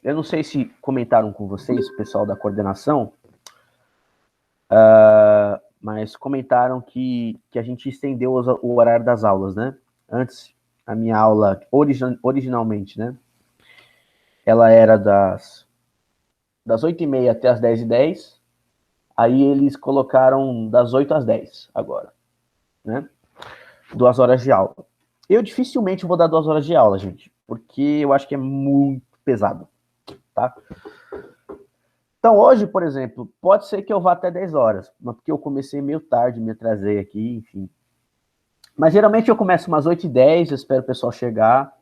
Eu não sei se comentaram com vocês, o pessoal da coordenação, mas comentaram que a gente estendeu o horário das aulas, né? Antes, a minha aula, originalmente, né? Ela era das 8h30 até as 10h10, aí eles colocaram das 8 às 10 agora, né? 2 horas de aula. Eu dificilmente vou dar 2 horas de aula, gente, porque eu acho que é muito pesado, tá? Então, hoje, por exemplo, pode ser que eu vá até 10 horas, mas porque eu comecei meio tarde, me atrasei aqui, enfim. Mas geralmente eu começo umas 8h10, eu espero o pessoal chegar,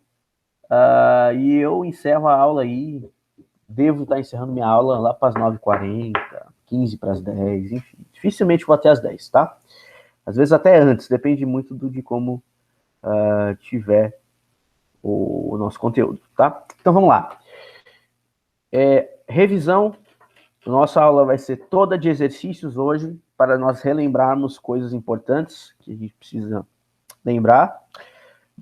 e eu encerro a aula aí, devo estar encerrando minha aula lá para as 9h40, 15 para as 10, enfim. Dificilmente vou até as 10, tá? Às vezes até antes, depende muito de como tiver o nosso conteúdo, tá? Então vamos lá. Revisão. Nossa aula vai ser toda de exercícios hoje, para nós relembrarmos coisas importantes que a gente precisa lembrar.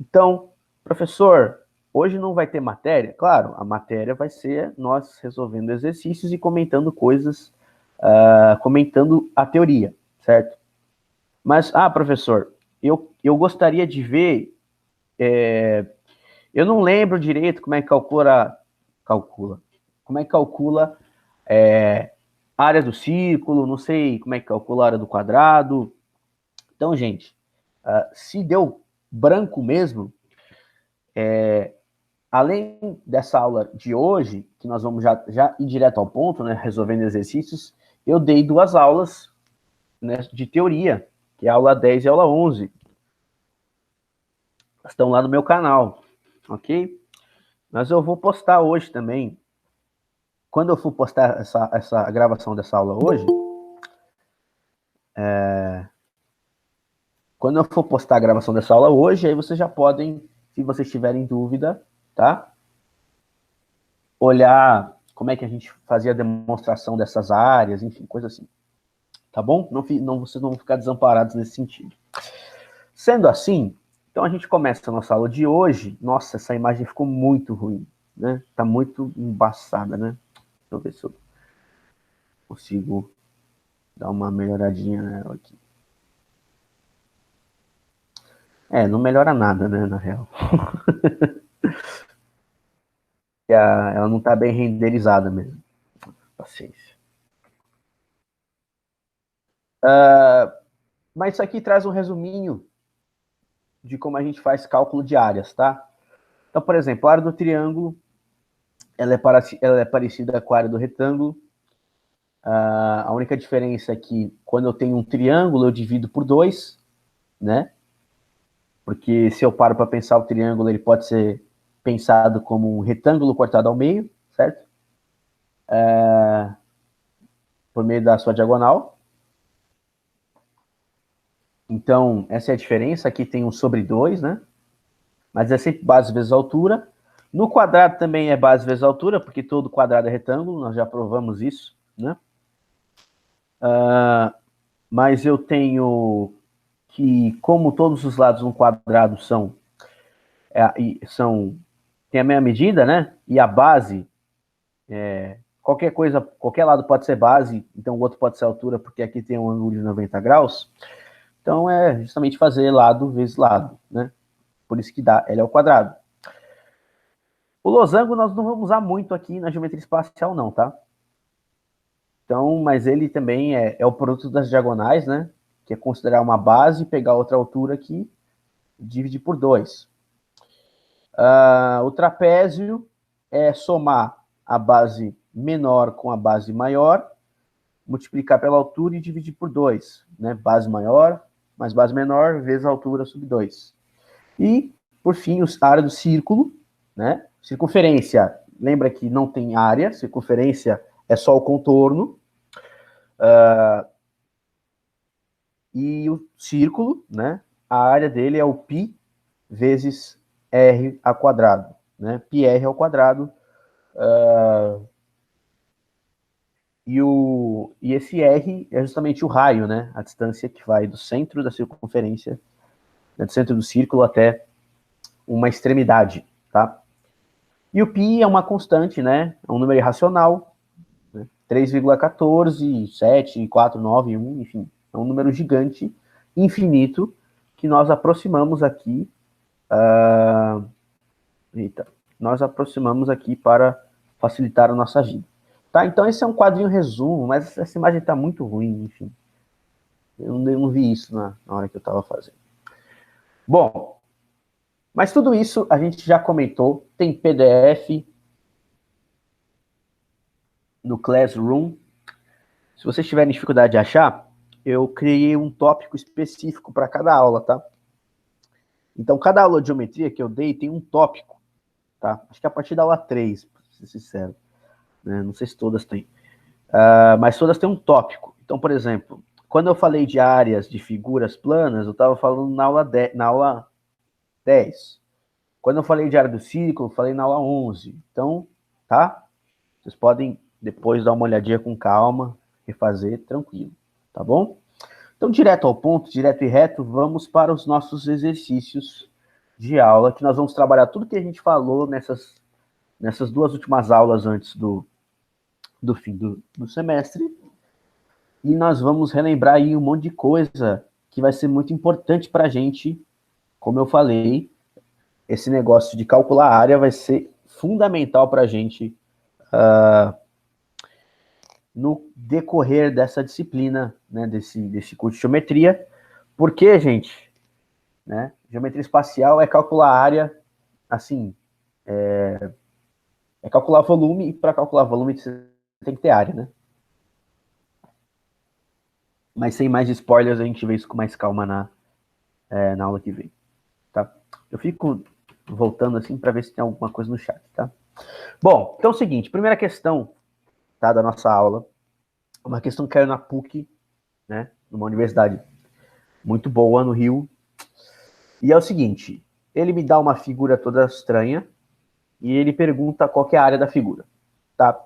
Então, professor, hoje não vai ter matéria? Claro, a matéria vai ser nós resolvendo exercícios e comentando coisas, comentando a teoria, certo? Mas, professor, eu gostaria de ver, eu não lembro direito como é que como é que calcula a área do círculo, não sei como é que calcula a área do quadrado. Então, gente, se deu branco mesmo, além dessa aula de hoje, que nós vamos já ir direto ao ponto, né, resolvendo exercícios, eu dei 2 aulas, né, de teoria, que é a aula 10 e a aula 11. Estão lá no meu canal, ok? Mas eu vou postar hoje também. Quando eu for postar essa gravação dessa aula hoje, quando eu for postar a gravação dessa aula hoje, aí vocês já podem, se vocês tiverem dúvida, tá? Olhar como é que a gente fazia a demonstração dessas áreas, enfim, coisa assim. Tá bom? Vocês não vão ficar desamparados nesse sentido. Sendo assim, então a gente começa a nossa aula de hoje. Nossa, essa imagem ficou muito ruim, né? Tá muito embaçada, né? Deixa eu ver se eu consigo dar uma melhoradinha nela aqui. Não melhora nada, né, na real. Ela não tá bem renderizada mesmo. Paciência. Mas isso aqui traz um resuminho de como a gente faz cálculo de áreas, tá? Então, por exemplo, a área do triângulo, ela é parecida com a área do retângulo. A única diferença é que quando eu tenho um triângulo, eu divido por 2, né? Porque se eu paro para pensar o triângulo, ele pode ser pensado como um retângulo cortado ao meio, certo? Por meio da sua diagonal. Então, essa é a diferença. Aqui tem um sobre 2, né? Mas é sempre base vezes altura. No quadrado também é base vezes altura, porque todo quadrado é retângulo, nós já provamos isso, né? Mas eu tenho que, como todos os lados no quadrado tem a mesma medida, né? E a base, qualquer lado pode ser base, então o outro pode ser altura, porque aqui tem um ângulo de 90 graus. Então é justamente fazer lado vezes lado, né? Por isso que dá L ao quadrado. O losango nós não vamos usar muito aqui na geometria espacial, não, tá? Então, mas ele também é o produto das diagonais, né? Que é considerar uma base, pegar outra altura aqui, dividir por 2. O trapézio é somar a base menor com a base maior, multiplicar pela altura e dividir por 2, né? Base maior mais base menor vezes a altura sobre 2. E, por fim, a área do círculo, né? Circunferência, lembra que não tem área, circunferência é só o contorno. E o círculo, né? A área dele é o π vezes r ao quadrado, né? πr ao quadrado. E esse r é justamente o raio, né? A distância que vai do centro da circunferência, né? Do centro do círculo até uma extremidade, tá? E o π é uma constante, né? É um número irracional, né? 3,14, 7, 4, 9, 1, enfim. É um número gigante, infinito, que nós aproximamos aqui. Eita, nós aproximamos aqui para facilitar a nossa vida. Tá? Então esse é um quadrinho resumo, mas essa imagem está muito ruim, enfim. Eu não vi isso na hora que eu estava fazendo. Bom, mas tudo isso a gente já comentou, tem PDF no Classroom. Se vocês tiverem dificuldade de achar, eu criei um tópico específico para cada aula, tá? Então, cada aula de geometria que eu dei tem um tópico, tá? Acho que a partir da aula 3, para ser sincero. Né? Não sei se todas têm. Mas todas têm um tópico. Então, por exemplo, quando eu falei de áreas de figuras planas, eu estava falando na aula 10. Quando eu falei de área do círculo, eu falei na aula 11. Então, tá? Vocês podem depois dar uma olhadinha com calma, refazer tranquilo, tá bom? Então, direto ao ponto, direto e reto, vamos para os nossos exercícios de aula, que nós vamos trabalhar tudo que a gente falou nessas duas últimas aulas antes do fim do semestre. E nós vamos relembrar aí um monte de coisa que vai ser muito importante para a gente. Como eu falei, esse negócio de calcular a área vai ser fundamental para a gente no decorrer dessa disciplina, né, desse curso de geometria. Porque, gente, né, geometria espacial é calcular a área, assim, é calcular volume, e para calcular volume você tem que ter área, né? Mas sem mais spoilers, a gente vê isso com mais calma na aula que vem, tá? Eu fico voltando assim para ver se tem alguma coisa no chat, tá? Bom, então é o seguinte, primeira questão, tá, da nossa aula, uma questão que caiu na PUC, né, numa universidade muito boa no Rio, e é o seguinte, ele me dá uma figura toda estranha e ele pergunta qual que é a área da figura, tá?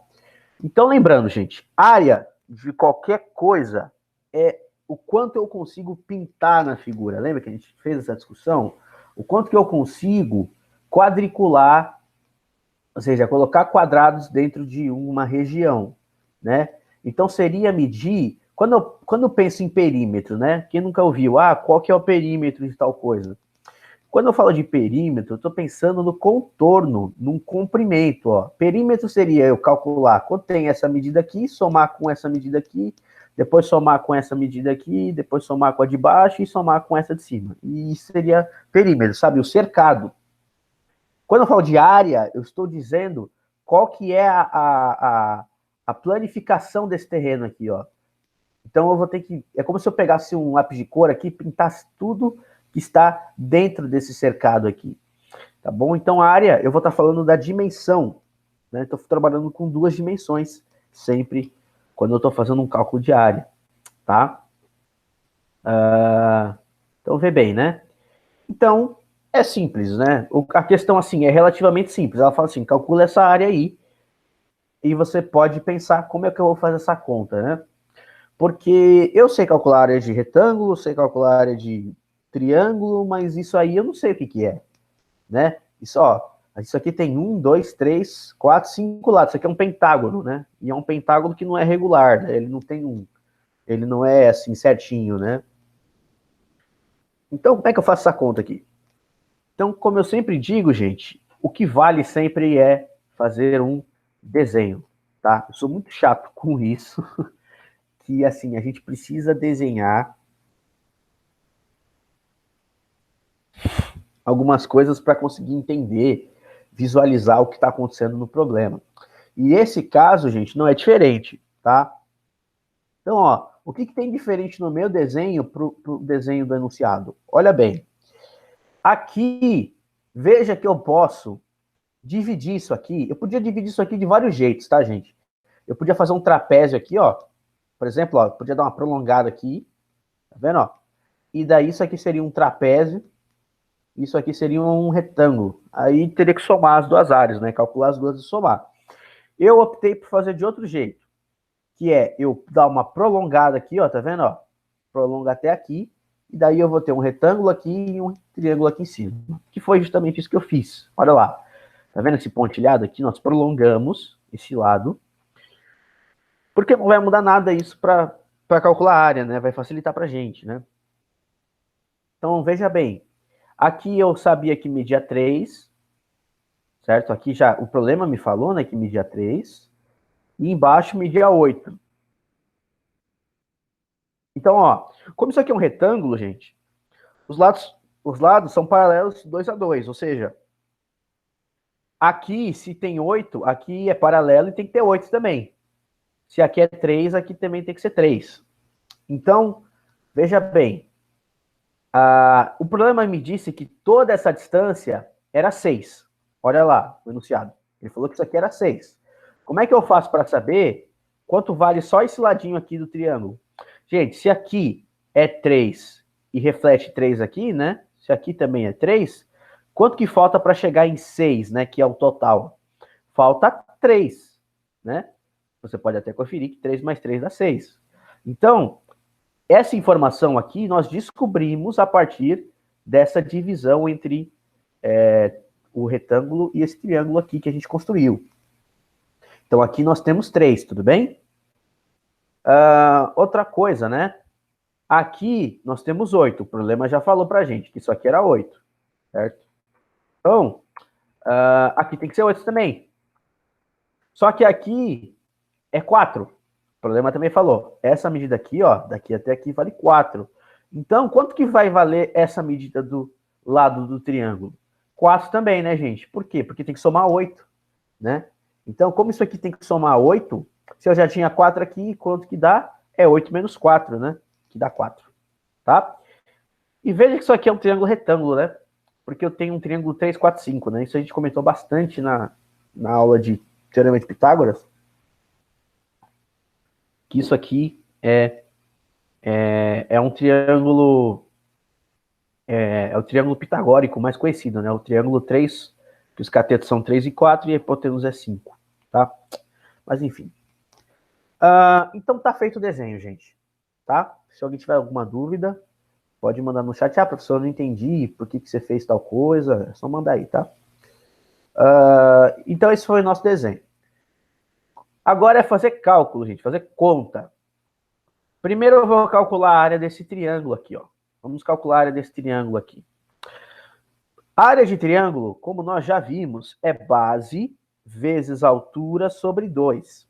Então, lembrando, gente, área de qualquer coisa é o quanto eu consigo pintar na figura. Lembra que a gente fez essa discussão? O quanto que eu consigo quadricular, ou seja, colocar quadrados dentro de uma região, né? Então, seria medir... Quando eu penso em perímetro, né? Quem nunca ouviu? Qual que é o perímetro de tal coisa? Quando eu falo de perímetro, eu estou pensando no contorno, num comprimento. Ó. Perímetro seria eu calcular quanto tem essa medida aqui, somar com essa medida aqui, depois somar com essa medida aqui, depois somar com a de baixo e somar com essa de cima. E isso seria perímetro, sabe? O cercado. Quando eu falo de área, eu estou dizendo qual que é a planificação desse terreno aqui, ó. Então eu vou ter que... É como se eu pegasse um lápis de cor aqui e pintasse tudo que está dentro desse cercado aqui, tá bom? Então a área, eu vou estar falando da dimensão, né? Estou trabalhando com duas dimensões, sempre, quando eu estou fazendo um cálculo de área, tá? Então vê bem, né? Então, é simples, né? A questão, assim, é relativamente simples. Ela fala assim, calcula essa área aí, e você pode pensar como é que eu vou fazer essa conta, né? Porque eu sei calcular a área de retângulo, sei calcular a área de triângulo, mas isso aí eu não sei o que é, né? Isso aqui tem 1, 2, 3, 4, 5 lados. Isso aqui é um pentágono, né? E é um pentágono que não é regular, né? Ele não tem ele não é assim certinho, né? Então, como é que eu faço essa conta aqui? Então, como eu sempre digo, gente, o que vale sempre é fazer um desenho, tá? Eu sou muito chato com isso, que assim, a gente precisa desenhar algumas coisas para conseguir entender, visualizar o que está acontecendo no problema. E esse caso, gente, não é diferente, tá? Então, ó, o que tem diferente no meu desenho para o desenho do enunciado? Olha bem, aqui, veja que eu posso dividir isso aqui, eu podia dividir isso aqui de vários jeitos, tá, gente? Eu podia fazer um trapézio aqui, ó, por exemplo, ó, eu podia dar uma prolongada aqui, tá vendo, ó? E daí isso aqui seria um trapézio, isso aqui seria um retângulo. Aí teria que somar as duas áreas, né? Calcular as duas e somar. Eu optei por fazer de outro jeito, que é eu dar uma prolongada aqui, ó, tá vendo, ó? Prolonga até aqui, e daí eu vou ter um retângulo aqui e um triângulo aqui em cima, que foi justamente isso que eu fiz. Olha lá. Tá vendo esse pontilhado aqui? Nós prolongamos esse lado, porque não vai mudar nada isso para calcular a área, né? Vai facilitar para a gente, né? Então, veja bem. Aqui eu sabia que media 3, certo? Aqui já o problema me falou, né, que media 3. E embaixo media 8. Então, ó, como isso aqui é um retângulo, gente, os lados são paralelos 2 a 2, ou seja, aqui, se tem 8, aqui é paralelo e tem que ter 8 também. Se aqui é 3, aqui também tem que ser 3. Então, veja bem, o problema me disse que toda essa distância era 6. Olha lá, o enunciado. Ele falou que isso aqui era 6. Como é que eu faço para saber quanto vale só esse ladinho aqui do triângulo? Gente, se aqui é 3 e reflete 3 aqui, né? Se aqui também é 3, quanto que falta para chegar em 6, né? Que é o total? Falta 3, né? Você pode até conferir que 3 mais 3 dá 6. Então, essa informação aqui nós descobrimos a partir dessa divisão entre o retângulo e esse triângulo aqui que a gente construiu. Então, aqui nós temos 3, tudo bem? Outra coisa, né? Aqui nós temos 8. O problema já falou pra gente que isso aqui era 8, certo? Então, aqui tem que ser 8 também. Só que aqui é 4. O problema também falou. Essa medida aqui, ó, daqui até aqui vale 4. Então, quanto que vai valer essa medida do lado do triângulo? 4 também, né, gente? Por quê? Porque tem que somar 8, né? Então, como isso aqui tem que somar 8, se eu já tinha 4 aqui, quanto que dá? É 8 menos 4, né? Que dá 4, tá? E veja que isso aqui é um triângulo retângulo, né? Porque eu tenho um triângulo 3, 4, 5, né? Isso a gente comentou bastante na aula de Teorema de Pitágoras. Que isso aqui é um triângulo... É o triângulo pitagórico mais conhecido, né? O triângulo 3, que os catetos são 3 e 4 e a hipotenusa é 5, tá? Mas enfim. Então tá feito o desenho, gente, tá? Se alguém tiver alguma dúvida, pode mandar no chat. Professor, eu não entendi por que você fez tal coisa. É só mandar aí, tá? Então esse foi o nosso desenho. Agora é fazer cálculo, gente, fazer conta. Primeiro eu vou calcular a área desse triângulo aqui, ó. Vamos calcular a área desse triângulo aqui. A área de triângulo, como nós já vimos, é base vezes altura sobre 2.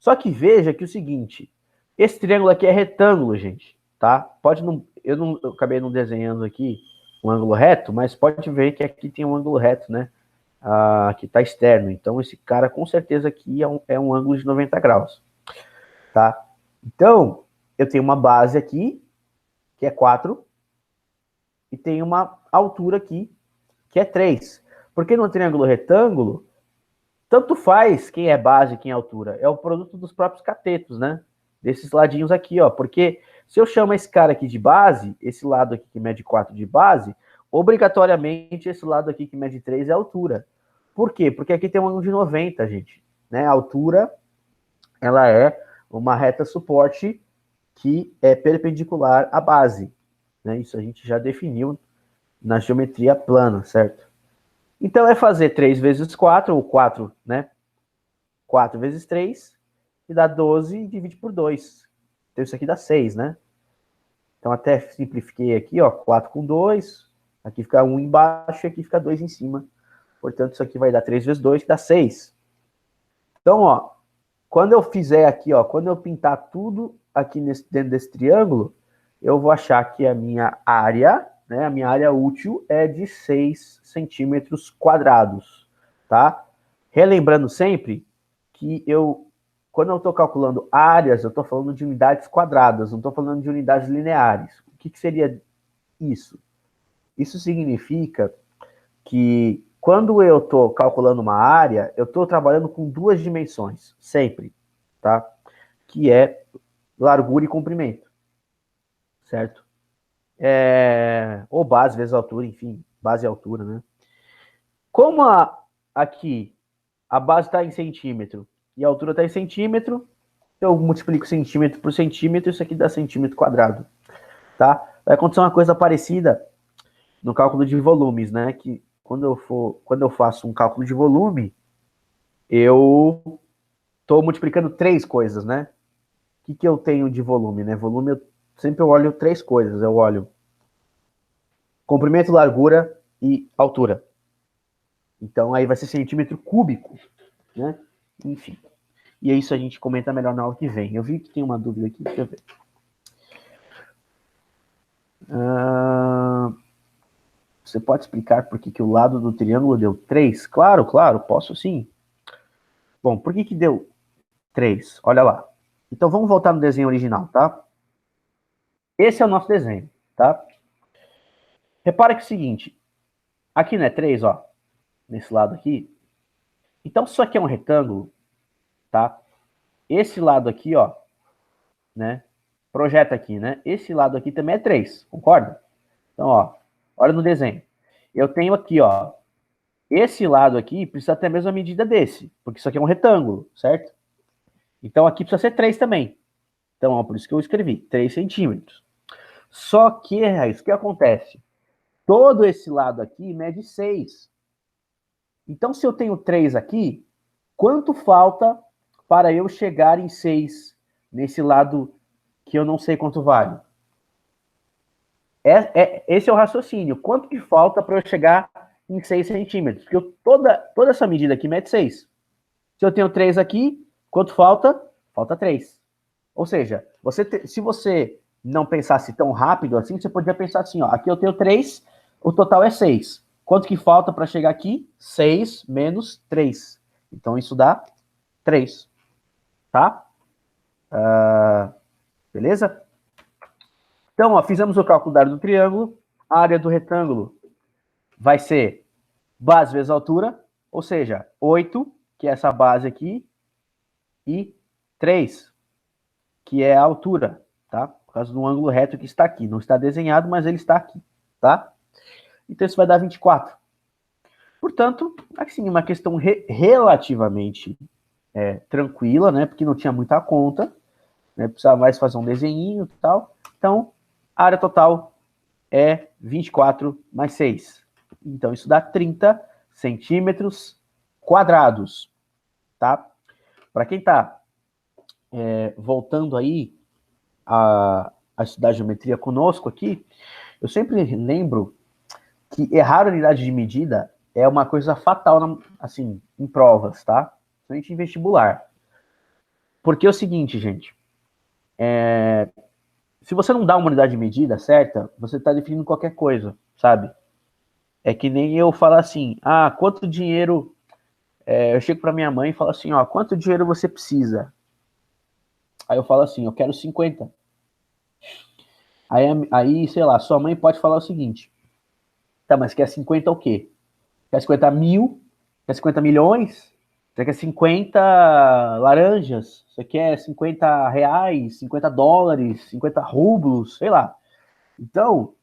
Só que veja que o seguinte, esse triângulo aqui é retângulo, gente, tá? Pode não, eu acabei não desenhando aqui um ângulo reto, mas pode ver que aqui tem um ângulo reto, né? Que está externo. Então, esse cara, com certeza, aqui é um ângulo de 90 graus, tá? Então, eu tenho uma base aqui, que é 4, e tem uma altura aqui, que é 3. Porque no triângulo retângulo, tanto faz quem é base e quem é altura. É o produto dos próprios catetos, né? Desses ladinhos aqui, ó. Porque se eu chamo esse cara aqui de base, esse lado aqui que mede 4 de base, obrigatoriamente esse lado aqui que mede 3 é altura. Por quê? Porque aqui tem um ângulo de 90, gente. Né? A altura, ela é uma reta suporte que é perpendicular à base. Né? Isso a gente já definiu na geometria plana, certo? Então é fazer 3 vezes 4, ou 4, né? 4 vezes 3, que dá 12, e divide por 2. Então isso aqui dá 6, né? Então até simplifiquei aqui, ó, 4 com 2, aqui fica 1 embaixo e aqui fica 2 em cima. Portanto, isso aqui vai dar 3 vezes 2, que dá 6. Então, ó, quando eu fizer aqui, ó, quando eu pintar tudo aqui dentro desse triângulo, eu vou achar que a minha área, né, a minha área útil é de 6 centímetros quadrados, tá? Relembrando sempre que quando eu estou calculando áreas, eu estou falando de unidades quadradas, não estou falando de unidades lineares. O que seria isso? Isso significa que quando eu estou calculando uma área, eu estou trabalhando com 2 dimensões, sempre, tá? Que é largura e comprimento, certo? Ou base vezes altura, enfim, base e altura, né? Como aqui a base está em centímetro e a altura está em centímetro, eu multiplico centímetro por centímetro, isso aqui dá centímetro quadrado, tá? Vai acontecer uma coisa parecida no cálculo de volumes, né? Que quando eu faço um cálculo de volume, eu estou multiplicando três coisas, né? O que eu tenho de volume, né? Volume, sempre eu olho três coisas. Eu olho comprimento, largura e altura. Então, aí vai ser centímetro cúbico, né? Enfim. E é isso, a gente comenta melhor na aula que vem. Eu vi que tem uma dúvida aqui, deixa eu ver. Você pode explicar por que o lado do triângulo deu 3? Claro, claro, posso sim. Bom, por que deu 3? Olha lá. Então, vamos voltar no desenho original, tá? Esse é o nosso desenho, tá? Repara que é o seguinte, aqui não é 3, ó, nesse lado aqui. Então, se isso aqui é um retângulo, tá? Esse lado aqui, ó, né? Projeta aqui, né? Esse lado aqui também é 3, concorda? Então, ó, olha no desenho. Eu tenho aqui, ó, esse lado aqui precisa ter a mesma medida desse, porque isso aqui é um retângulo, certo? Então, aqui precisa ser 3 também. Então, ó, por isso que eu escrevi, 3 centímetros. Só que, isso que acontece? Todo esse lado aqui mede 6. Então, se eu tenho 3 aqui, quanto falta para eu chegar em 6 nesse lado que eu não sei quanto vale? Esse é o raciocínio. Quanto que falta para eu chegar em 6 centímetros? Porque toda essa medida aqui mede 6. Se eu tenho 3 aqui, quanto falta? Falta 3. Ou seja, se você não pensasse tão rápido assim, você podia pensar assim, ó, aqui eu tenho 3, o total é 6. Quanto que falta para chegar aqui? 6 menos 3. Então, isso dá 3. Tá? Beleza? Então, ó, fizemos o cálculo da área do triângulo. A área do retângulo vai ser base vezes altura, ou seja, 8, que é essa base aqui, e 3, que é a altura, tá? Por causa do ângulo reto que está aqui. Não está desenhado, mas ele está aqui, tá? Então, isso vai dar 24. Portanto, assim, uma questão relativamente tranquila, né? Porque não tinha muita conta, né? Precisava mais fazer um desenhinho e tal. Então, a área total é 24 mais 6. Então, isso dá 30 centímetros quadrados, tá? Para quem está voltando aí a estudar geometria conosco aqui, eu sempre lembro que errar a unidade de medida é uma coisa fatal, assim, em provas, tá? Principalmente em vestibular. Porque é o seguinte, gente, se você não dá uma unidade de medida certa, você está definindo qualquer coisa, sabe? É que nem eu falar assim, quanto dinheiro... eu chego para minha mãe e falo assim, ó, quanto dinheiro você precisa? Aí eu falo assim, eu quero 50. Aí, sei lá, sua mãe pode falar o seguinte, tá, mas quer 50 o quê? Quer 50 mil? Quer 50 milhões? Você quer 50 laranjas? Você quer 50 reais? 50 dólares? 50 rublos? Sei lá. Então,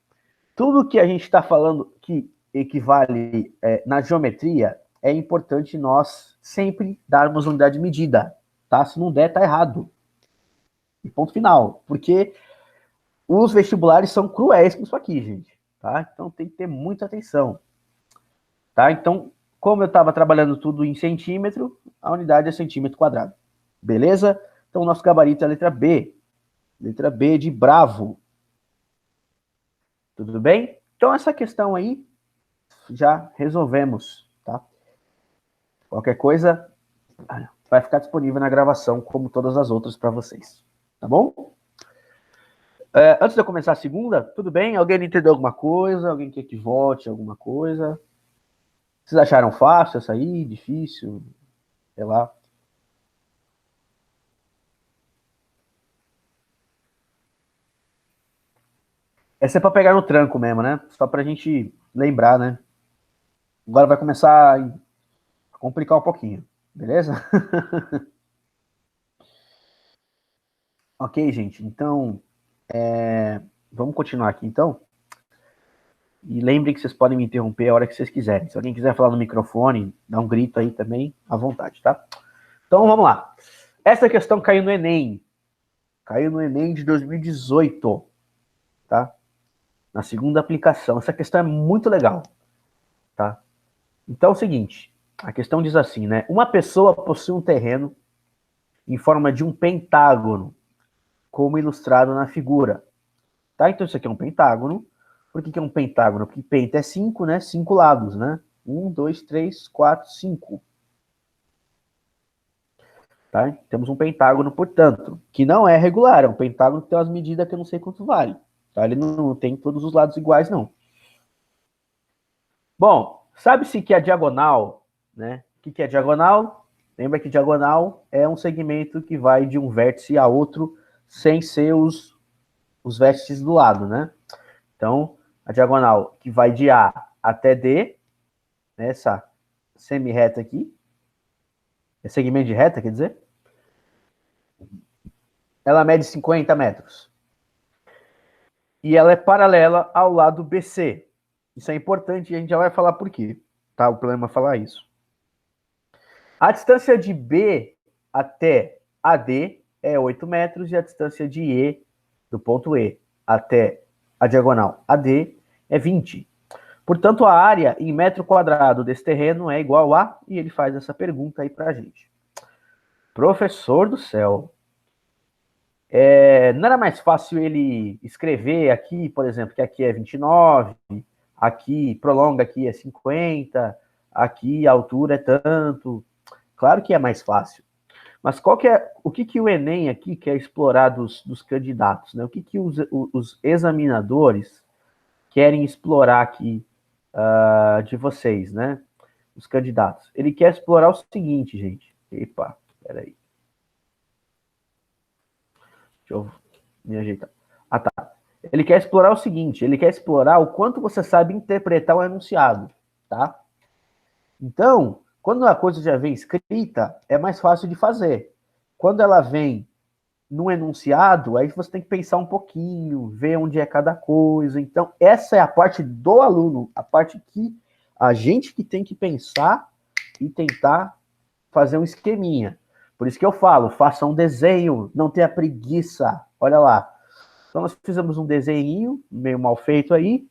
tudo que a gente está falando que equivale na geometria, é importante nós sempre darmos unidade de medida, tá? Se não der, tá errado. E ponto final. Porque os vestibulares são cruéis com isso aqui, gente, tá? Então tem que ter muita atenção, tá? Então, como eu estava trabalhando tudo em centímetro, a unidade é centímetro quadrado. Beleza? Então, o nosso gabarito é a letra B. Letra B de bravo. Tudo bem? Então, essa questão aí já resolvemos, tá? Qualquer coisa vai ficar disponível na gravação, como todas as outras para vocês. Tá bom? Antes de eu começar a segunda, tudo bem? Alguém entendeu alguma coisa? Alguém quer que volte alguma coisa? Vocês acharam fácil essa aí? Difícil? Sei lá. Essa é para pegar no tranco mesmo, né? Só pra gente lembrar, né? Agora vai começar a complicar um pouquinho, beleza? Ok, gente. Então, vamos continuar aqui, então. E lembrem que vocês podem me interromper a hora que vocês quiserem. Se alguém quiser falar no microfone, dá um grito aí também, à vontade, tá? Então, vamos lá. Essa questão caiu no Enem. Caiu no Enem de 2018, tá? Na segunda aplicação. Essa questão é muito legal, tá? Então é o seguinte, a questão diz assim, né? Uma pessoa possui um terreno em forma de um pentágono, como ilustrado na figura. Tá? Então isso aqui é um pentágono. Por que é um pentágono? Porque penta é 5, né? 5 lados, né? 1, 2, 3, 4, 5. Tá? Temos um pentágono, portanto, que não é regular, é um pentágono que tem umas medidas que eu não sei quanto vale. Tá? Ele não tem todos os lados iguais, não. Bom, sabe-se que a diagonal, né? O que é diagonal? Lembra que diagonal é um segmento que vai de um vértice a outro sem ser os vértices do lado, né? Então, a diagonal que vai de A até D, né, essa semi-reta aqui, é segmento de reta, quer dizer, ela mede 50 metros. E ela é paralela ao lado BC. Isso é importante e a gente já vai falar por quê. Tá? O problema é falar isso. A distância de B até AD é 8 metros e a distância de E, do ponto E, até a diagonal AD é 20. Portanto, a área em metro quadrado desse terreno é igual a, e ele faz essa pergunta aí pra gente. Professor do céu, não era mais fácil ele escrever aqui, por exemplo, que aqui é 29, aqui prolonga aqui é 50, aqui a altura é tanto. Claro que é mais fácil. Mas o que o Enem aqui quer explorar dos candidatos? Né? O que os examinadores querem explorar aqui de vocês, né? Os candidatos. Ele quer explorar o seguinte, gente. Epa, peraí. Deixa eu me ajeitar. Ah, tá. Ele quer explorar o seguinte, ele quer explorar o quanto você sabe interpretar o enunciado, tá? Então, quando a coisa já vem escrita, é mais fácil de fazer. Quando ela vem no enunciado, aí você tem que pensar um pouquinho, ver onde é cada coisa. Então, essa é a parte do aluno, a parte que a gente que tem que pensar e tentar fazer um esqueminha. Por isso que eu falo, faça um desenho, não tenha preguiça. Olha lá. Então, nós fizemos um desenho meio mal feito aí.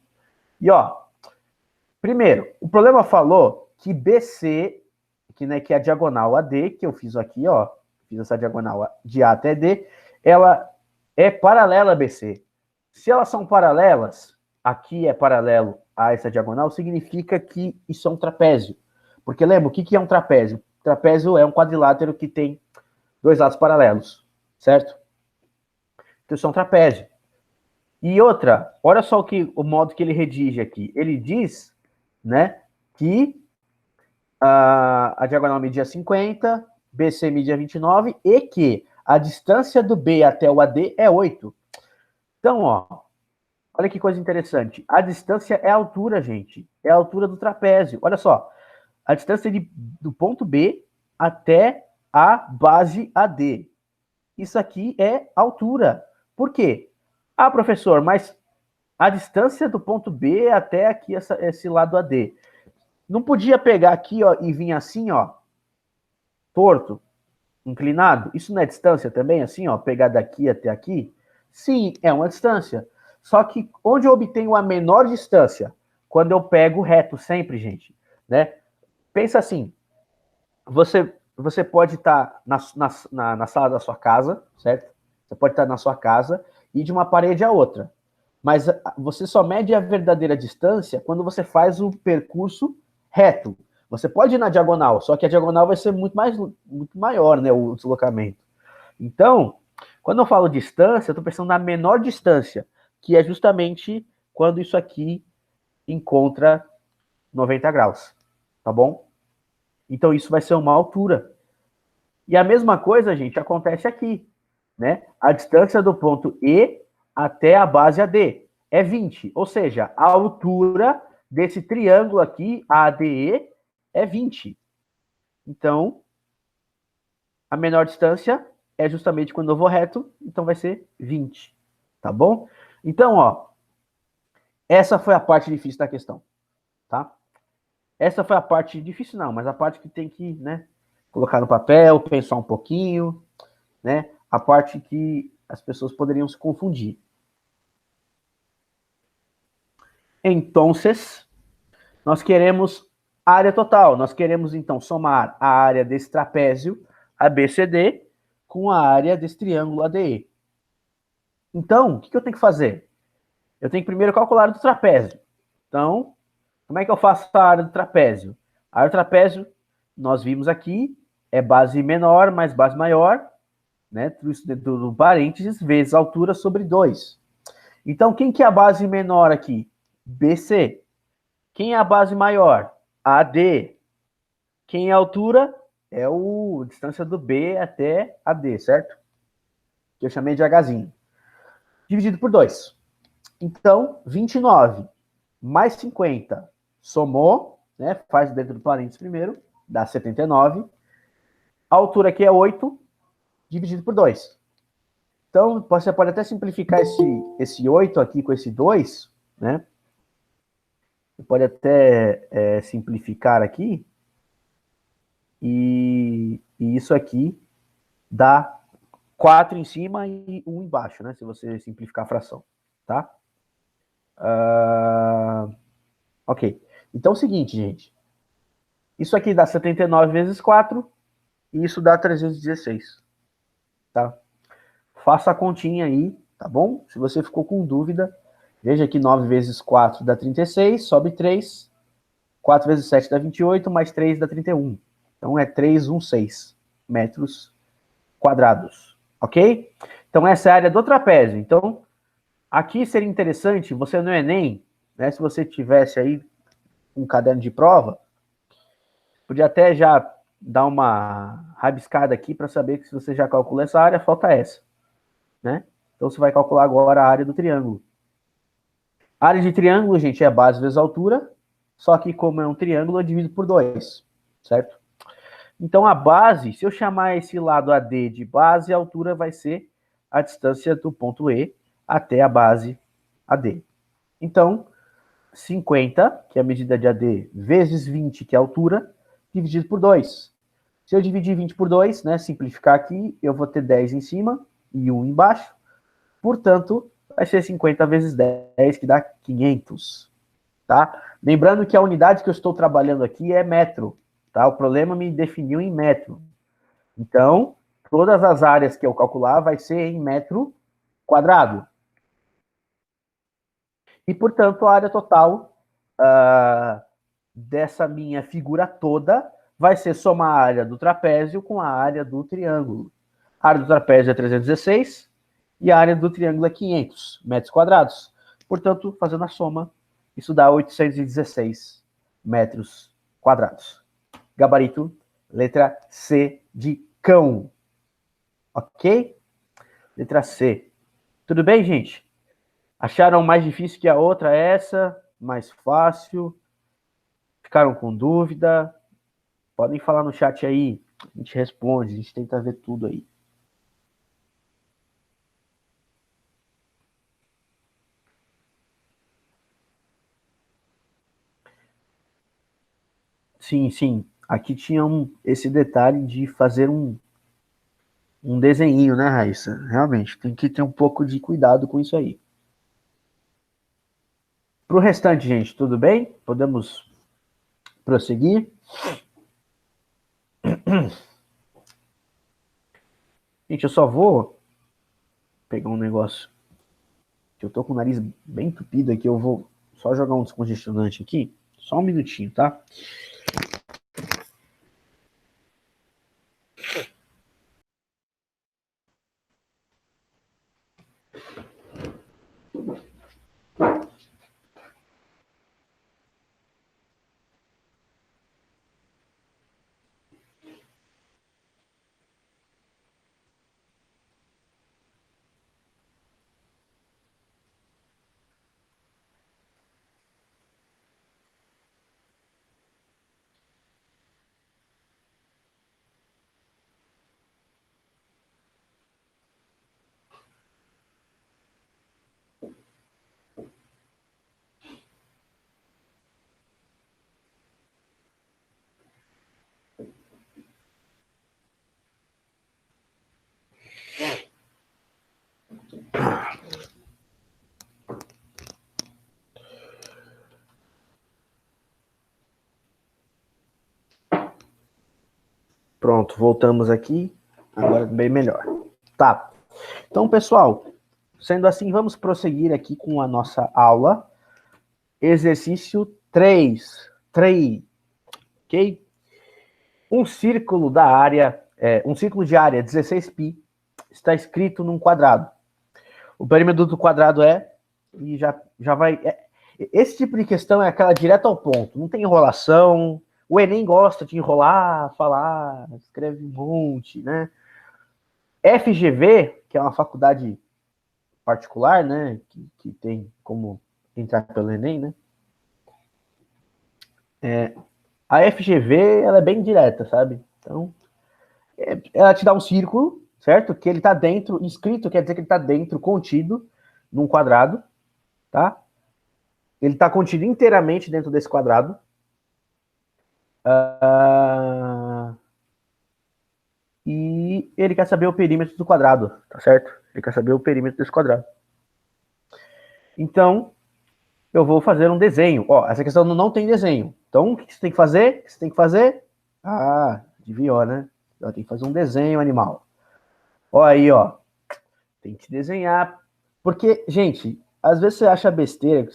E, ó, primeiro, o problema falou que BC, que é a diagonal AD, que eu fiz aqui, ó, fiz essa diagonal de A até D, ela é paralela a BC. Se elas são paralelas, aqui é paralelo a essa diagonal, significa que isso é um trapézio. Porque lembra, o que é um trapézio? Trapézio é um quadrilátero que tem dois lados paralelos, certo? Então isso é um trapézio. E outra, olha só o modo que ele redige aqui. Ele diz, né, que a diagonal media 50, BC media 29 e que a distância do B até o AD é 8. Então, ó, olha que coisa interessante. A distância é a altura, gente. É a altura do trapézio. Olha só. A distância do ponto B até a base AD. Isso aqui é altura. Por quê? Ah, professor, mas a distância do ponto B até aqui, esse lado AD. Não podia pegar aqui, ó, e vir assim, ó, torto, inclinado? Isso não é distância também, assim, ó, pegar daqui até aqui? Sim, é uma distância. Só que onde eu obtenho a menor distância? Quando eu pego reto, sempre, gente, né? Pensa assim, você pode estar na sala da sua casa, certo? Você pode estar na sua casa e de uma parede a outra. Mas você só mede a verdadeira distância quando você faz o percurso reto. Você pode ir na diagonal, só que a diagonal vai ser muito maior, né, o deslocamento. Então, quando eu falo distância, eu estou pensando na menor distância, que é justamente quando isso aqui encontra 90 graus, tá bom? Então, isso vai ser uma altura. E a mesma coisa, gente, acontece aqui, né? A distância do ponto E até a base AD é 20, ou seja, a altura desse triângulo aqui, ADE, é 20. Então, a menor distância é justamente quando eu vou reto, então vai ser 20, tá bom? Então, ó, essa foi a parte difícil da questão, tá? Essa foi a parte difícil não, mas a parte que tem que, né, colocar no papel, pensar um pouquinho, né? A parte que as pessoas poderiam se confundir. Então, nós queremos Área total, nós queremos então somar a área desse trapézio ABCD com a área desse triângulo ADE. Então, o que eu tenho que fazer? Eu tenho que primeiro calcular a área do trapézio. Então, como é que eu faço a área do trapézio? A área do trapézio, nós vimos aqui, é base menor mais base maior, né? Tudo isso dentro do parênteses, vezes altura sobre 2. Então, quem que é a base menor aqui? BC. Quem é a base maior? AD. Quem é a altura? É a distância do B até AD, certo? Que eu chamei de Hzinho. Dividido por 2. Então, 29 mais 50 somou, né? Faz dentro do parênteses primeiro, dá 79. A altura aqui é 8, dividido por 2. Então, você pode até simplificar esse 8 aqui com esse 2, né? Você pode até simplificar aqui. E isso aqui dá 4 em cima e 1 embaixo, né? Se você simplificar a fração, tá? Ok. Então é o seguinte, gente. Isso aqui dá 79 vezes 4 e isso dá 316, tá? Faça a continha aí, tá bom? Se você ficou com dúvida, veja que 9 vezes 4 dá 36, sobe 3. 4 vezes 7 dá 28, mais 3 dá 31. Então é 316 metros quadrados, ok? Então essa é a área do trapézio. Então, aqui seria interessante, você no Enem, né, se você tivesse aí um caderno de prova, podia até já dar uma rabiscada aqui para saber que se você já calculou essa área, falta essa, né? Então você vai calcular agora a área do triângulo. A área de triângulo, gente, é a base vezes a altura, só que como é um triângulo, eu divido por 2, certo? Então a base, se eu chamar esse lado AD de base, a altura vai ser a distância do ponto E até a base AD. Então, 50, que é a medida de AD, vezes 20, que é a altura, dividido por 2. Se eu dividir 20 por 2, né, simplificar aqui, eu vou ter 10 em cima e 1 embaixo. Portanto, vai ser 50 vezes 10, que dá 500. Tá? Lembrando que a unidade que eu estou trabalhando aqui é metro. Tá? O problema me definiu em metro. Então, todas as áreas que eu calcular vai ser em metro quadrado. E, portanto, a área total dessa minha figura toda vai ser somar a área do trapézio com a área do triângulo. A área do trapézio é 316 e a área do triângulo é 500 metros quadrados. Portanto, fazendo a soma, isso dá 816 metros quadrados. Gabarito, letra C de cão. Ok? Letra C. Tudo bem, gente? Acharam mais difícil que a outra essa? Mais fácil? Ficaram com dúvida? Podem falar no chat aí. A gente responde, a gente tenta ver tudo aí. Sim, sim. Aqui tinha esse detalhe de fazer um desenho, né, Raíssa? Realmente, tem que ter um pouco de cuidado com isso aí. Para o restante, gente, tudo bem? Podemos prosseguir? Gente, eu só vou pegar um negócio que eu tô com o nariz bem entupido aqui, eu vou só jogar um descongestionante aqui. Só um minutinho, tá? Pronto, voltamos aqui. Agora bem melhor. Tá. Então, pessoal, sendo assim, vamos prosseguir aqui com a nossa aula. Exercício 3. Ok? Um círculo de área 16π está escrito num quadrado. O perímetro do quadrado e já vai... esse tipo de questão é aquela direto ao ponto, não tem enrolação. O Enem gosta de enrolar, falar, escreve um monte, né? FGV, que é uma faculdade particular, né, que tem como entrar pelo Enem, né? A FGV, ela é bem direta, sabe? Então, ela te dá um círculo, certo? Que ele tá dentro, escrito quer dizer que ele tá dentro, contido, num quadrado, tá? Ele tá contido inteiramente dentro desse quadrado. E ele quer saber o perímetro do quadrado, tá certo? Ele quer saber o perímetro desse quadrado. Então, eu vou fazer um desenho. Ó, essa questão não tem desenho. Então, o que você tem que fazer? Ah, adivinhou, né? Tem que fazer um desenho animal. Ó aí, ó. Tem que desenhar. Porque, gente, às vezes você acha besteira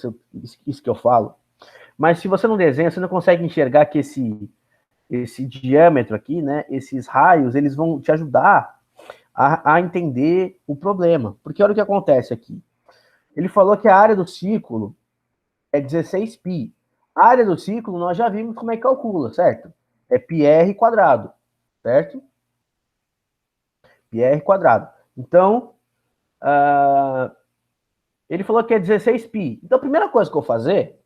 isso que eu falo, mas se você não desenha, você não consegue enxergar que esse diâmetro aqui, né? Esses raios, eles vão te ajudar a entender o problema. Porque olha o que acontece aqui. Ele falou que a área do círculo é 16π. A área do círculo nós já vimos como é que calcula, certo? É πr quadrado, certo? Πr quadrado. Então, ele falou que é 16π. Então, a primeira coisa que eu vou fazer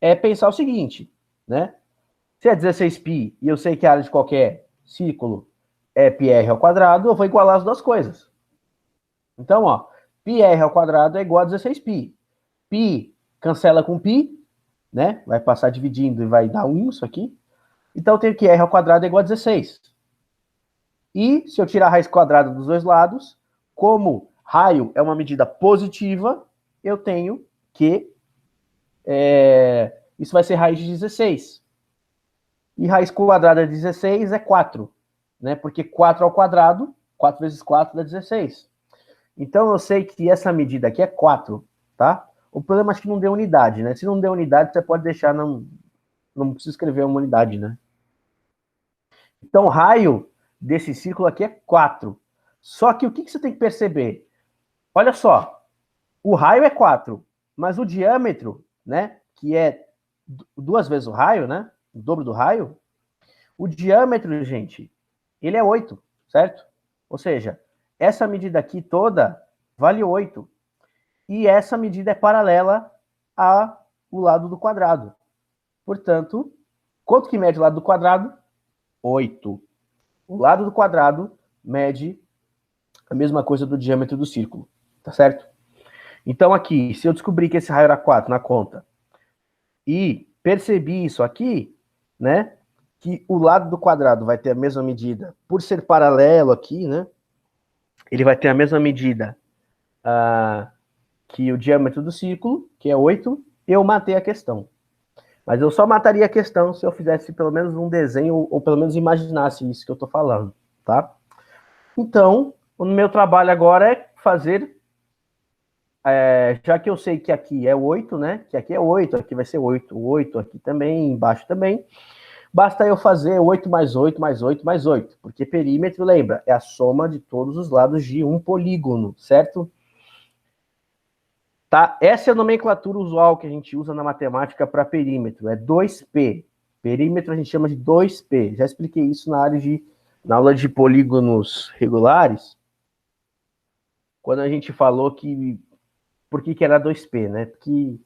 é pensar o seguinte, né? Se é 16π e eu sei que a área de qualquer círculo é πr ao quadrado, eu vou igualar as duas coisas. Então, ó, πr ao quadrado é igual a 16π. Π cancela com π, né? Vai passar dividindo e vai dar 1 isso aqui. Então, eu tenho que r ao quadrado é igual a 16. E se eu tirar a raiz quadrada dos dois lados, como raio é uma medida positiva, eu tenho que isso vai ser raiz de 16. E raiz quadrada de 16 é 4, né? Porque 4 ao quadrado, 4 vezes 4 dá 16. Então, eu sei que essa medida aqui é 4, tá? O problema é que não deu unidade, né? Se não deu unidade, você pode deixar, não precisa escrever uma unidade, né? Então, o raio desse círculo aqui é 4. Só que o que você tem que perceber? Olha só, o raio é 4, mas o diâmetro, né, que é 2 vezes o raio, né, o dobro do raio, o diâmetro, gente, ele é 8, certo? Ou seja, essa medida aqui toda vale 8. E essa medida é paralela ao lado do quadrado. Portanto, quanto que mede o lado do quadrado? 8. O lado do quadrado mede a mesma coisa do diâmetro do círculo, tá certo? Então aqui, se eu descobrir que esse raio era 4 na conta e percebi isso aqui, né, que o lado do quadrado vai ter a mesma medida, por ser paralelo aqui, né, ele vai ter a mesma medida que o diâmetro do círculo, que é 8, eu matei a questão. Mas eu só mataria a questão se eu fizesse pelo menos um desenho, ou pelo menos imaginasse isso que eu estou falando, tá? Então, o meu trabalho agora é fazer, já que eu sei que aqui é 8, né? Que aqui é 8, aqui vai ser 8, 8 aqui também, embaixo também. Basta eu fazer 8 mais 8 mais 8 mais 8, porque perímetro, lembra, é a soma de todos os lados de um polígono, certo? Tá? Essa é a nomenclatura usual que a gente usa na matemática para perímetro, é 2π. Perímetro a gente chama de 2π. Já expliquei isso na aula de polígonos regulares, quando a gente falou que por que era 2π, né? Porque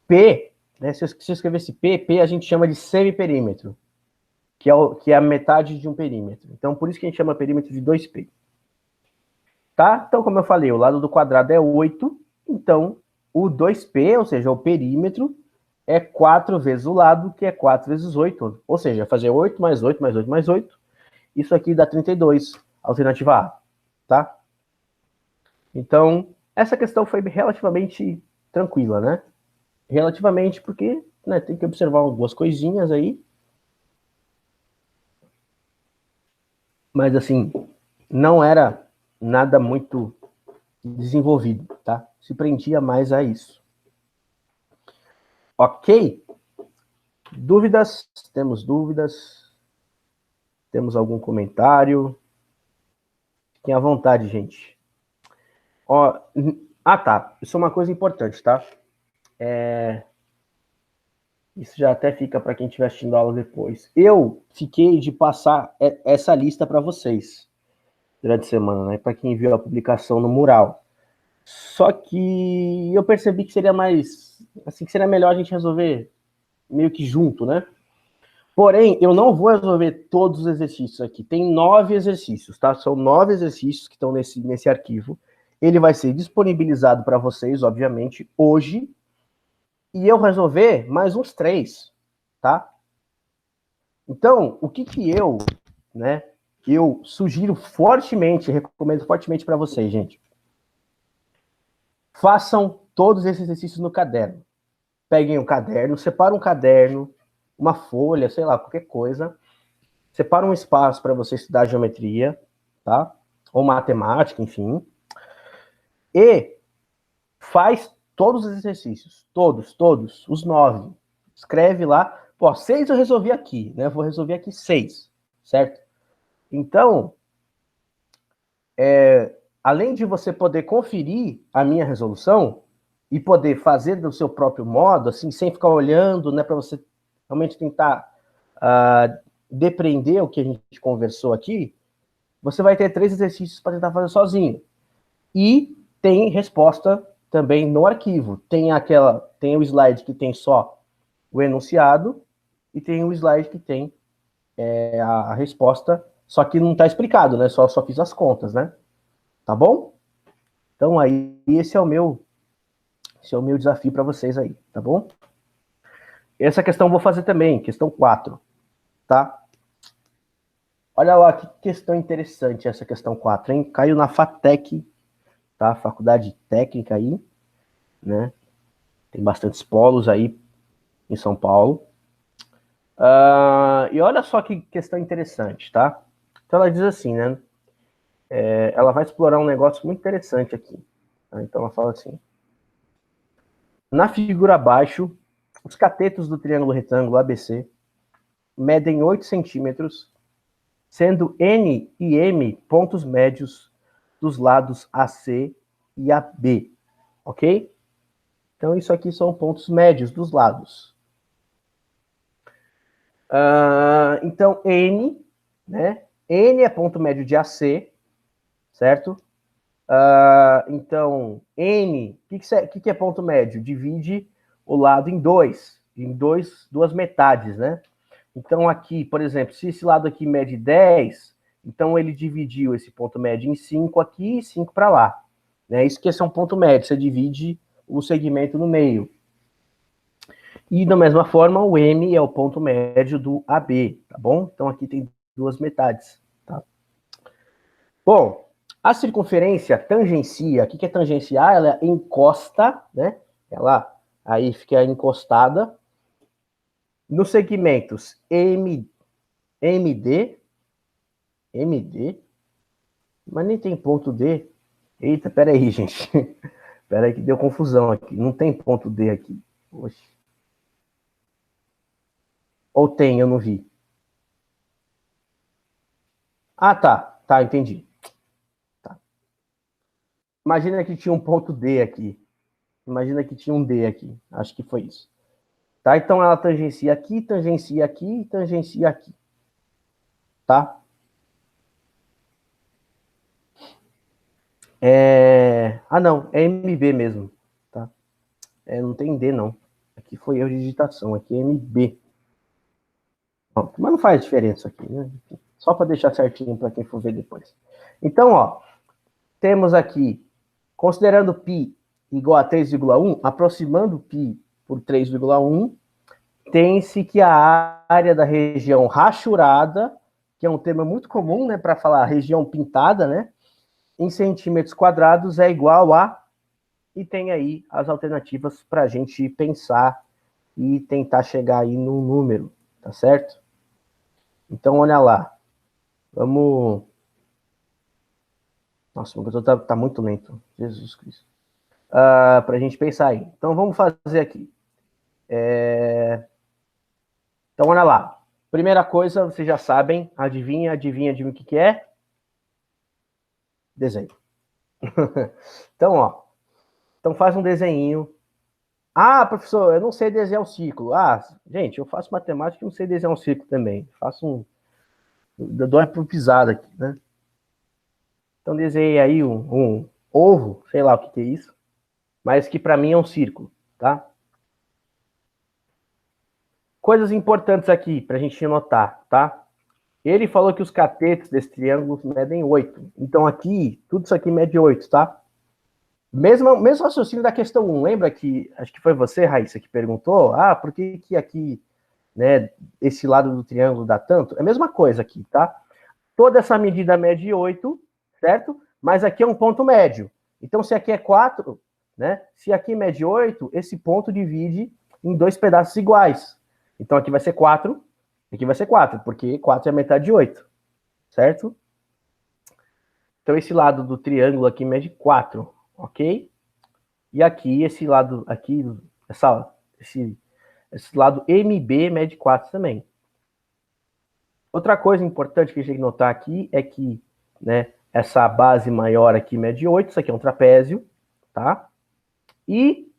P, né, se eu escrevesse P a gente chama de semiperímetro, que é a metade de um perímetro. Então, por isso que a gente chama perímetro de 2π. Tá? Então, como eu falei, o lado do quadrado é 8, então o 2π, ou seja, o perímetro, é 4 vezes o lado, que é 4 vezes 8. Ou seja, fazer 8 mais 8 mais 8 mais 8. Isso aqui dá 32, alternativa A. Tá? Então, essa questão foi relativamente tranquila, né? Relativamente, porque, né, tem que observar algumas coisinhas aí. Mas, assim, não era nada muito desenvolvido, tá? Se prendia mais a isso. Ok? Dúvidas? Temos dúvidas? Temos algum comentário? Fiquem à vontade, gente. Ó, tá. Isso é uma coisa importante, tá? Isso já até fica para quem estiver assistindo a aula depois. Eu fiquei de passar essa lista para vocês durante a semana, né? Para quem viu a publicação no mural. Só que eu percebi que seria mais, assim, que seria melhor a gente resolver meio que junto, né? Porém, eu não vou resolver todos os exercícios aqui. Tem 9 exercícios, tá? São 9 exercícios que estão nesse arquivo. Ele vai ser disponibilizado para vocês, obviamente, hoje. E eu resolver mais uns 3, tá? Então, o que eu, né? Eu sugiro fortemente, recomendo fortemente para vocês, gente. Façam todos esses exercícios no caderno. Peguem um caderno, separem um caderno, uma folha, sei lá, qualquer coisa. Separa um espaço para você estudar geometria, tá? Ou matemática, enfim. E faz todos os exercícios. Todos. Os 9. Escreve lá. Pô, 6 eu resolvi aqui, né? Eu vou resolver aqui 6, certo? Então, além de você poder conferir a minha resolução e poder fazer do seu próprio modo, assim, sem ficar olhando, né? Para você realmente tentar depreender o que a gente conversou aqui, você vai ter 3 exercícios para tentar fazer sozinho. E tem resposta também no arquivo. Tem o slide que tem só o enunciado e tem o slide que tem a resposta, só que não está explicado, né? Só fiz as contas, né? Tá bom? Então aí esse é o meu desafio para vocês aí, tá bom? Essa questão eu vou fazer também, questão 4, tá? Olha lá que questão interessante essa questão 4, hein? Caiu na FATEC, tá? Faculdade Técnica aí, né? Tem bastantes polos aí em São Paulo. E olha só que questão interessante, tá? Então ela diz assim, né? Ela vai explorar um negócio muito interessante aqui. Tá? Então ela fala assim: na figura abaixo, os catetos do triângulo retângulo ABC medem 8 centímetros, sendo N e M pontos médios dos lados AC e AB, ok? Então isso aqui são pontos médios dos lados. Então N, né? N é ponto médio de AC, certo? Então, N, o que é ponto médio? Divide o lado em duas metades, né? Então, aqui, por exemplo, se esse lado aqui mede 10, então ele dividiu esse ponto médio em 5 aqui e 5 para lá. Né? Isso que é um ponto médio, você divide o segmento no meio. E, da mesma forma, o M é o ponto médio do AB, tá bom? Então, aqui tem duas metades, tá? Bom, a circunferência tangencia, o que é tangenciar? Ela encosta, né? Ela aí fica encostada nos segmentos MD, mas nem tem ponto D. Eita, peraí, gente. Peraí que deu confusão aqui. Não tem ponto D aqui. Oxe. Ou tem, eu não vi. Tá, entendi. Tá. Imagina que tinha um ponto D aqui. Imagina que tinha um D aqui. Acho que foi isso. Tá? Então ela tangencia aqui e tangencia aqui. Tá? Não, é MB mesmo. Tá? Não tem D, não. Aqui foi erro de digitação, aqui é MB. Mas não faz diferença aqui, né? Só para deixar certinho para quem for ver depois. Então, ó, temos aqui, considerando π igual a 3,1, aproximando π por 3,1, tem-se que a área da região rachurada, que é um termo muito comum, né, para falar região pintada, né, em centímetros quadrados é igual a... E tem aí as alternativas para a gente pensar e tentar chegar aí no número, tá certo? Então, olha lá. Vamos... Nossa, o computador tá muito lento. Jesus Cristo. Para a gente pensar aí. Então, vamos fazer aqui. Então, olha lá. Primeira coisa, vocês já sabem. Adivinha o que é? Desenho. Então, ó. Então, faz um desenho. Ah, professor, eu não sei desenhar um círculo. Ah, gente, eu faço matemática e não sei desenhar um círculo também. Faço um... Eu dou uma improvisada aqui, né? Então, desenhei aí um ovo, sei lá o que é isso, mas que para mim é um círculo, tá? Coisas importantes aqui para a gente notar, tá? Ele falou que os catetos desse triângulo medem 8. Então, aqui, tudo isso aqui mede 8, tá? Mesmo raciocínio da questão 1. Lembra que, acho que foi você, Raíssa, que perguntou, por que aqui, né, esse lado do triângulo dá tanto? É a mesma coisa aqui, tá? Toda essa medida mede 8, certo? Mas aqui é um ponto médio. Então, se aqui é 4, né? Se aqui mede 8, esse ponto divide em 2 pedaços iguais. Então, aqui vai ser 4, aqui vai ser 4, porque 4 é a metade de 8, certo? Então, esse lado do triângulo aqui mede 4, ok? E aqui, esse lado aqui, esse lado MB mede 4 também. Outra coisa importante que a gente tem que notar aqui é que, né, essa base maior aqui mede 8, isso aqui é um trapézio, tá? E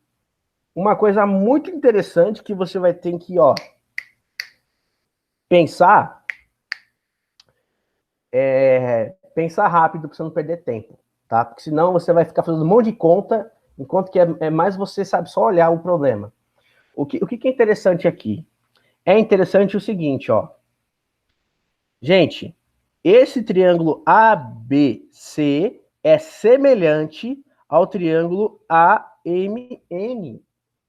uma coisa muito interessante que você vai ter que, ó, pensar rápido para você não perder tempo, tá? Porque senão você vai ficar fazendo um monte de conta, enquanto que é mais você sabe só olhar o problema. O que é interessante aqui? É interessante o seguinte, ó. Gente, esse triângulo ABC é semelhante ao triângulo AMN.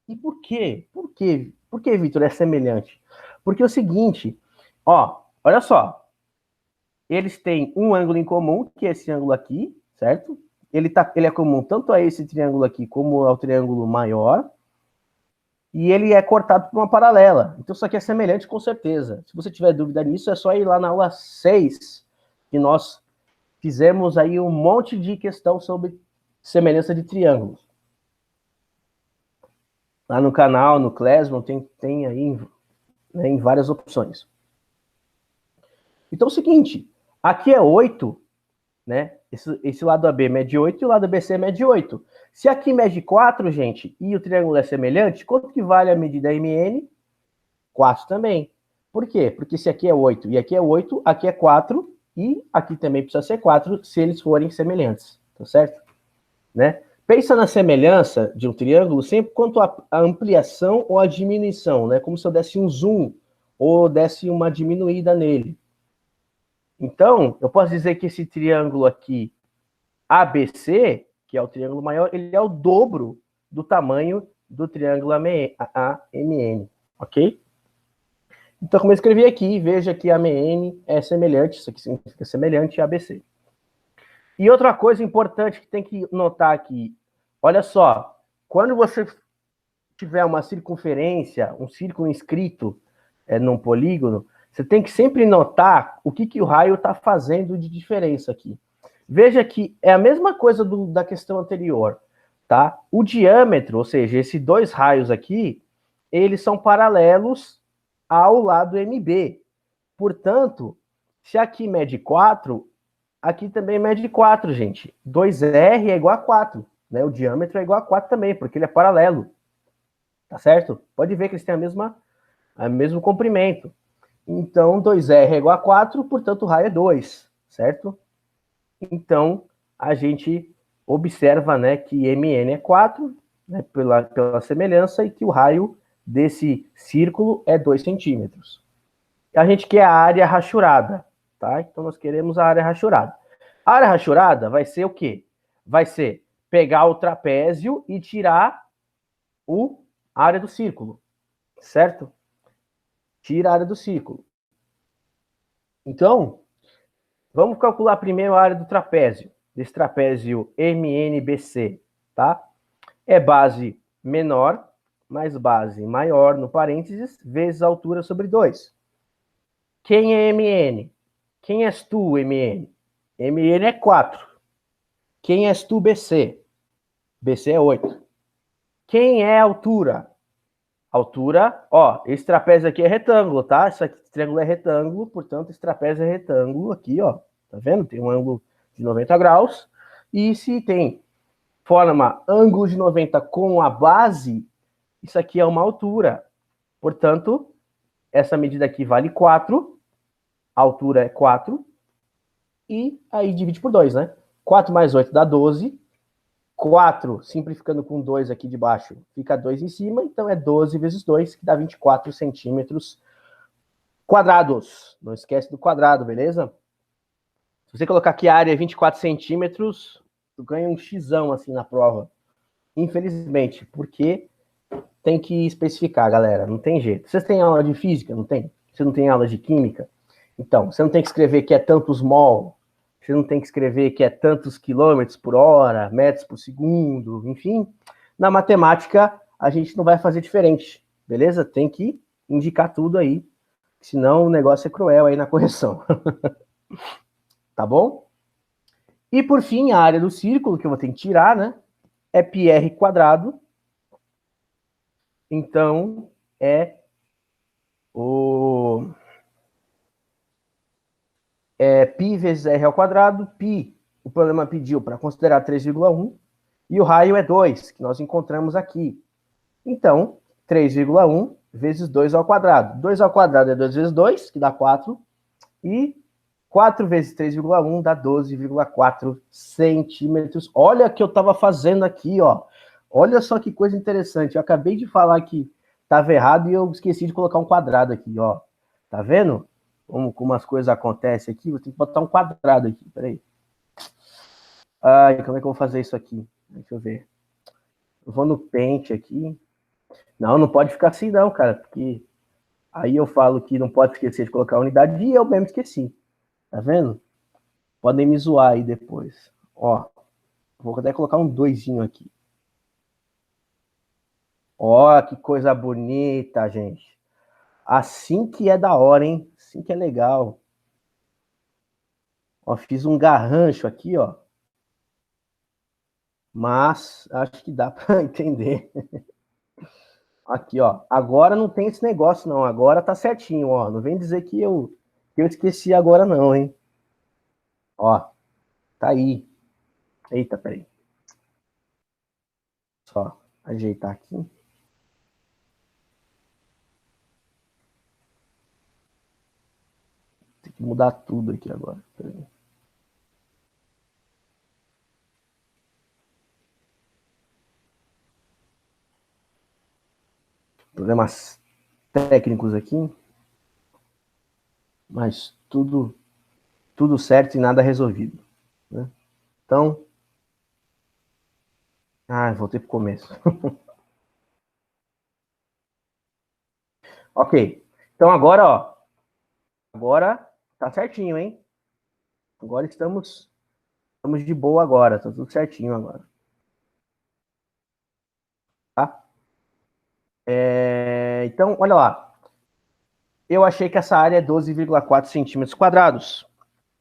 E por quê? Por quê? Por que, Vitor, é semelhante? Porque é o seguinte, ó, olha só. Eles têm um ângulo em comum, que é esse ângulo aqui, certo? Ele é comum tanto a esse triângulo aqui como ao triângulo maior. E ele é cortado por uma paralela. Então isso aqui é semelhante com certeza. Se você tiver dúvida nisso, é só ir lá na aula 6, que nós fizemos aí um monte de questão sobre semelhança de triângulos. Lá no canal, no Classroom, tem aí, né, em várias opções. Então é o seguinte, aqui é 8, né? Esse lado AB mede 8 e o lado BC mede 8. Se aqui mede 4, gente, e o triângulo é semelhante, quanto que vale a medida MN? 4 também. Por quê? Porque se aqui é 8 e aqui é 8, aqui é 4 e aqui também precisa ser 4 se eles forem semelhantes, tá certo? Né? Pensa na semelhança de um triângulo sempre quanto à ampliação ou à diminuição, né? Como se eu desse um zoom ou desse uma diminuída nele. Então, eu posso dizer que esse triângulo aqui, ABC, que é o triângulo maior, ele é o dobro do tamanho do triângulo AMN, ok? Então, como eu escrevi aqui, veja que AMN é semelhante, isso aqui significa semelhante a ABC. E outra coisa importante que tem que notar aqui, olha só, quando você tiver uma circunferência, um círculo inscrito num polígono, você tem que sempre notar o que o raio está fazendo de diferença aqui. Veja que é a mesma coisa da questão anterior, tá? O diâmetro, ou seja, esses dois raios aqui, eles são paralelos ao lado MB. Portanto, se aqui mede 4, aqui também mede 4, gente. 2R é igual a 4, né? O diâmetro é igual a 4 também, porque ele é paralelo. Tá certo? Pode ver que eles têm o mesmo comprimento. Então, 2R é igual a 4, portanto, o raio é 2, certo? Então, a gente observa, né, que MN é 4, né, pela semelhança, e que o raio desse círculo é 2 centímetros. A gente quer a área rachurada, tá? Então, nós queremos a área rachurada. A área rachurada vai ser o quê? Vai ser pegar o trapézio e tirar a área do círculo, certo? Tira a área do círculo. Então, vamos calcular primeiro a área do trapézio, desse trapézio MNBC, tá? É base menor mais base maior, no parênteses, vezes a altura sobre 2. Quem é MN? Quem és tu, MN? MN é 4. Quem és tu, BC? BC é 8. Quem é a altura? Altura, ó, esse trapézio aqui é retângulo, tá? Esse aqui, esse triângulo é retângulo, portanto, esse trapézio é retângulo aqui, ó. Tá vendo? Tem um ângulo de 90 graus. E se tem forma ângulo de 90 com a base, isso aqui é uma altura. Portanto, essa medida aqui vale 4, a altura é 4, e aí divide por 2, né? 4 mais 8 dá 12. 4, simplificando com 2 aqui de baixo, fica 2 em cima, então é 12 vezes 2, que dá 24 centímetros quadrados. Não esquece do quadrado, beleza? Se você colocar aqui a área 24 centímetros, tu ganha um xão assim na prova. Infelizmente, porque tem que especificar, galera, não tem jeito. Vocês têm aula de física, não tem? Você não tem aula de química? Então, você não tem que escrever que é tantos mol, você não tem que escrever que é tantos quilômetros por hora, metros por segundo, enfim. Na matemática, a gente não vai fazer diferente, beleza? Tem que indicar tudo aí, senão o negócio é cruel aí na correção. Tá bom? E por fim, a área do círculo, que eu vou ter que tirar, né? É πr quadrado. Então, é o... π vezes r ao quadrado, π, o problema pediu para considerar 3,1, e o raio é 2, que nós encontramos aqui. Então, 3,1 vezes 2 ao quadrado. 2 ao quadrado é 2 vezes 2, que dá 4, e 4 vezes 3,1 dá 12,4 centímetros. Olha o que eu estava fazendo aqui, ó. Olha só que coisa interessante. Eu acabei de falar que estava errado e eu esqueci de colocar um quadrado aqui, ó. Tá vendo? Como as coisas acontecem aqui, vou ter que botar um quadrado aqui, peraí. Ai, como é que eu vou fazer isso aqui? Deixa eu ver. Eu vou no Paint aqui. Não pode ficar assim não, cara, porque aí eu falo que não pode esquecer de colocar a unidade e eu mesmo esqueci. Tá vendo? Podem me zoar aí depois. Ó, vou até colocar um 2 aqui. Ó, que coisa bonita, gente. Assim que é da hora, hein? Assim que é legal. Ó, fiz um garrancho aqui, ó. Mas acho que dá para entender. Aqui, ó. Agora não tem esse negócio, não. Agora tá certinho, ó. Não vem dizer que eu esqueci agora, não, hein? Ó, tá aí. Eita, peraí. Só ajeitar aqui. Tem que mudar tudo aqui agora. Peraí. Problemas técnicos aqui. Mas tudo certo e nada resolvido, né? Então, voltei pro começo. Ok. Então agora, ó, agora tá certinho, hein? Agora estamos de boa agora, tá tudo certinho agora. Tá? Então, olha lá. Eu achei que essa área é 12,4 centímetros quadrados.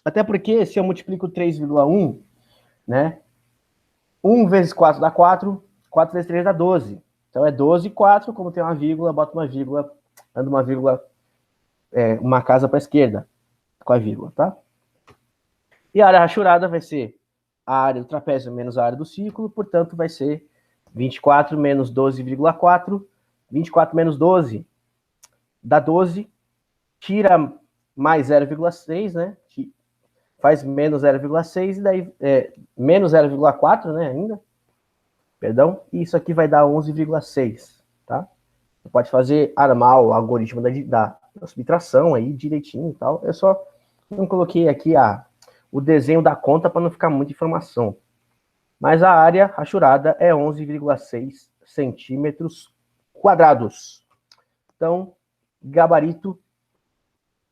Até porque se eu multiplico 3,1, né? 1 vezes 4 dá 4, 4 vezes 3 dá 12. Então é 12 e 4, como tem uma vírgula, bota uma vírgula, anda uma vírgula, uma casa para a esquerda, com a vírgula, tá? E a área rachurada vai ser a área do trapézio menos a área do círculo, portanto vai ser 24 menos 12,4, 24 menos 12 dá 12, tira mais 0,6, né? Faz menos 0,6 e daí menos 0,4, né, ainda. Perdão, e isso aqui vai dar 11,6, tá? Você pode fazer, armar o algoritmo da subtração aí direitinho e tal. Eu só não coloquei aqui o desenho da conta para não ficar muita informação. Mas a área rachurada é 11,6 centímetros quadrados. Então, gabarito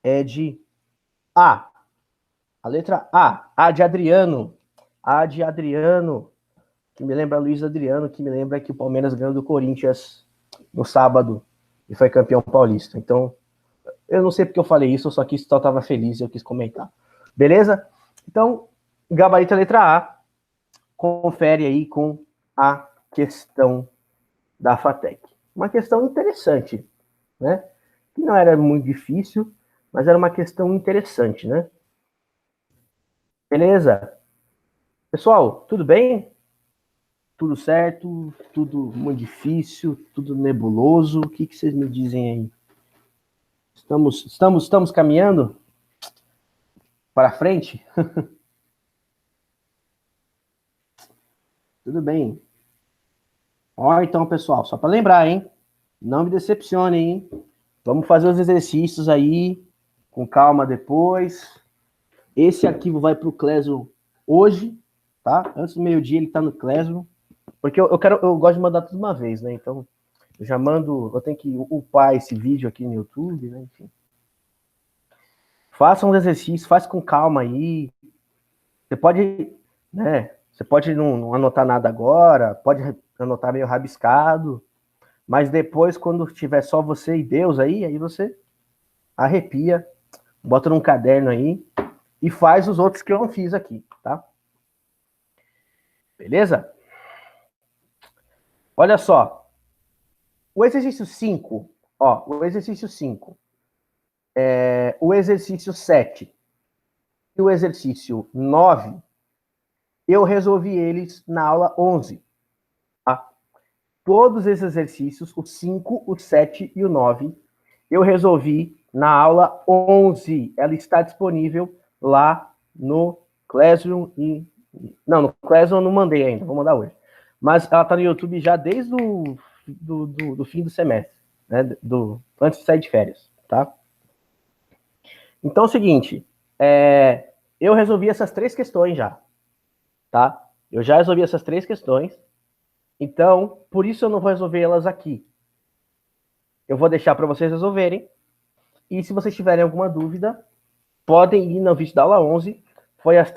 é de A. A letra A. A de Adriano. A de Adriano, que me lembra Luiz Adriano, que me lembra que o Palmeiras ganhou do Corinthians no sábado e foi campeão paulista. Então, Eu não sei porque eu falei isso, eu só estava feliz e eu quis comentar. Beleza? Então, gabarito a letra A. Confere aí com a questão da FATEC. Uma questão interessante, né? Que não era muito difícil, mas era uma questão interessante, né? Beleza? Pessoal, tudo bem? Tudo certo? Tudo muito difícil? Tudo nebuloso? O que vocês me dizem aí? Estamos caminhando para frente? Tudo bem. Ó, então, pessoal, só para lembrar, hein? Não me decepcionem, hein? Vamos fazer os exercícios aí, com calma depois. Esse arquivo vai para o Classroom hoje, tá? Antes do meio-dia ele está no Classroom. Porque eu gosto de mandar tudo uma vez, né? Então, eu já mando, eu tenho que upar esse vídeo aqui no YouTube, né? Enfim. Façam os exercícios, faz com calma aí. Você pode, né? Você pode não anotar nada agora, pode anotar meio rabiscado, mas depois, quando tiver só você e Deus aí você arrepia, bota num caderno aí e faz os outros que eu não fiz aqui, tá? Beleza? Olha só. O exercício 5, ó, o exercício 5, o exercício 7 e o exercício 9, eu resolvi eles na aula 11. Tá? Todos esses exercícios, o 5, o 7 e o 9, eu resolvi na aula 11. Ela está disponível lá no Classroom. Não, no Classroom eu não mandei ainda, vou mandar hoje. Mas ela está no YouTube já desde do fim do semestre, né? Antes de sair de férias, tá? Então é o seguinte, eu resolvi essas 3 questões já, tá? Eu já resolvi essas 3 questões, então, por isso eu não vou resolver elas aqui. Eu vou deixar para vocês resolverem, e se vocês tiverem alguma dúvida, podem ir no vídeo da aula 11,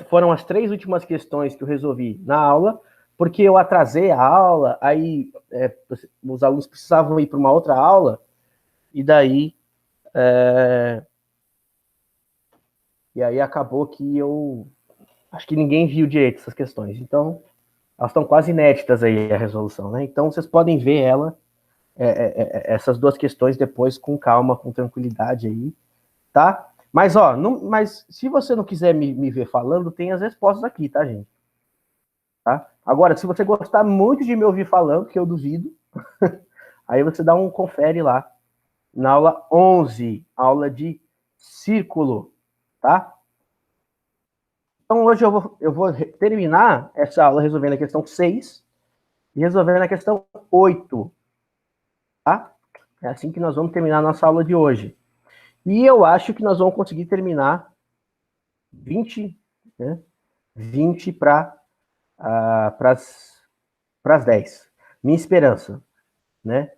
foram as 3 últimas questões que eu resolvi na aula, porque eu atrasei a aula, aí os alunos precisavam ir para uma outra aula, e daí... E aí acabou que eu... Acho que ninguém viu direito essas questões. Então, elas estão quase inéditas aí, a resolução, né? Então, vocês podem ver essas 2 questões depois com calma, com tranquilidade aí, tá? Mas, ó, mas se você não quiser me ver falando, tem as respostas aqui, tá, gente? Tá? Agora, se você gostar muito de me ouvir falando, que eu duvido, aí você dá um confere lá, na aula 11, aula de círculo, tá? Então, hoje eu vou terminar essa aula resolvendo a questão 6 e resolvendo a questão 8, tá? É assim que nós vamos terminar a nossa aula de hoje. E eu acho que nós vamos conseguir terminar 20, né? 20 para as 10. Minha esperança, né?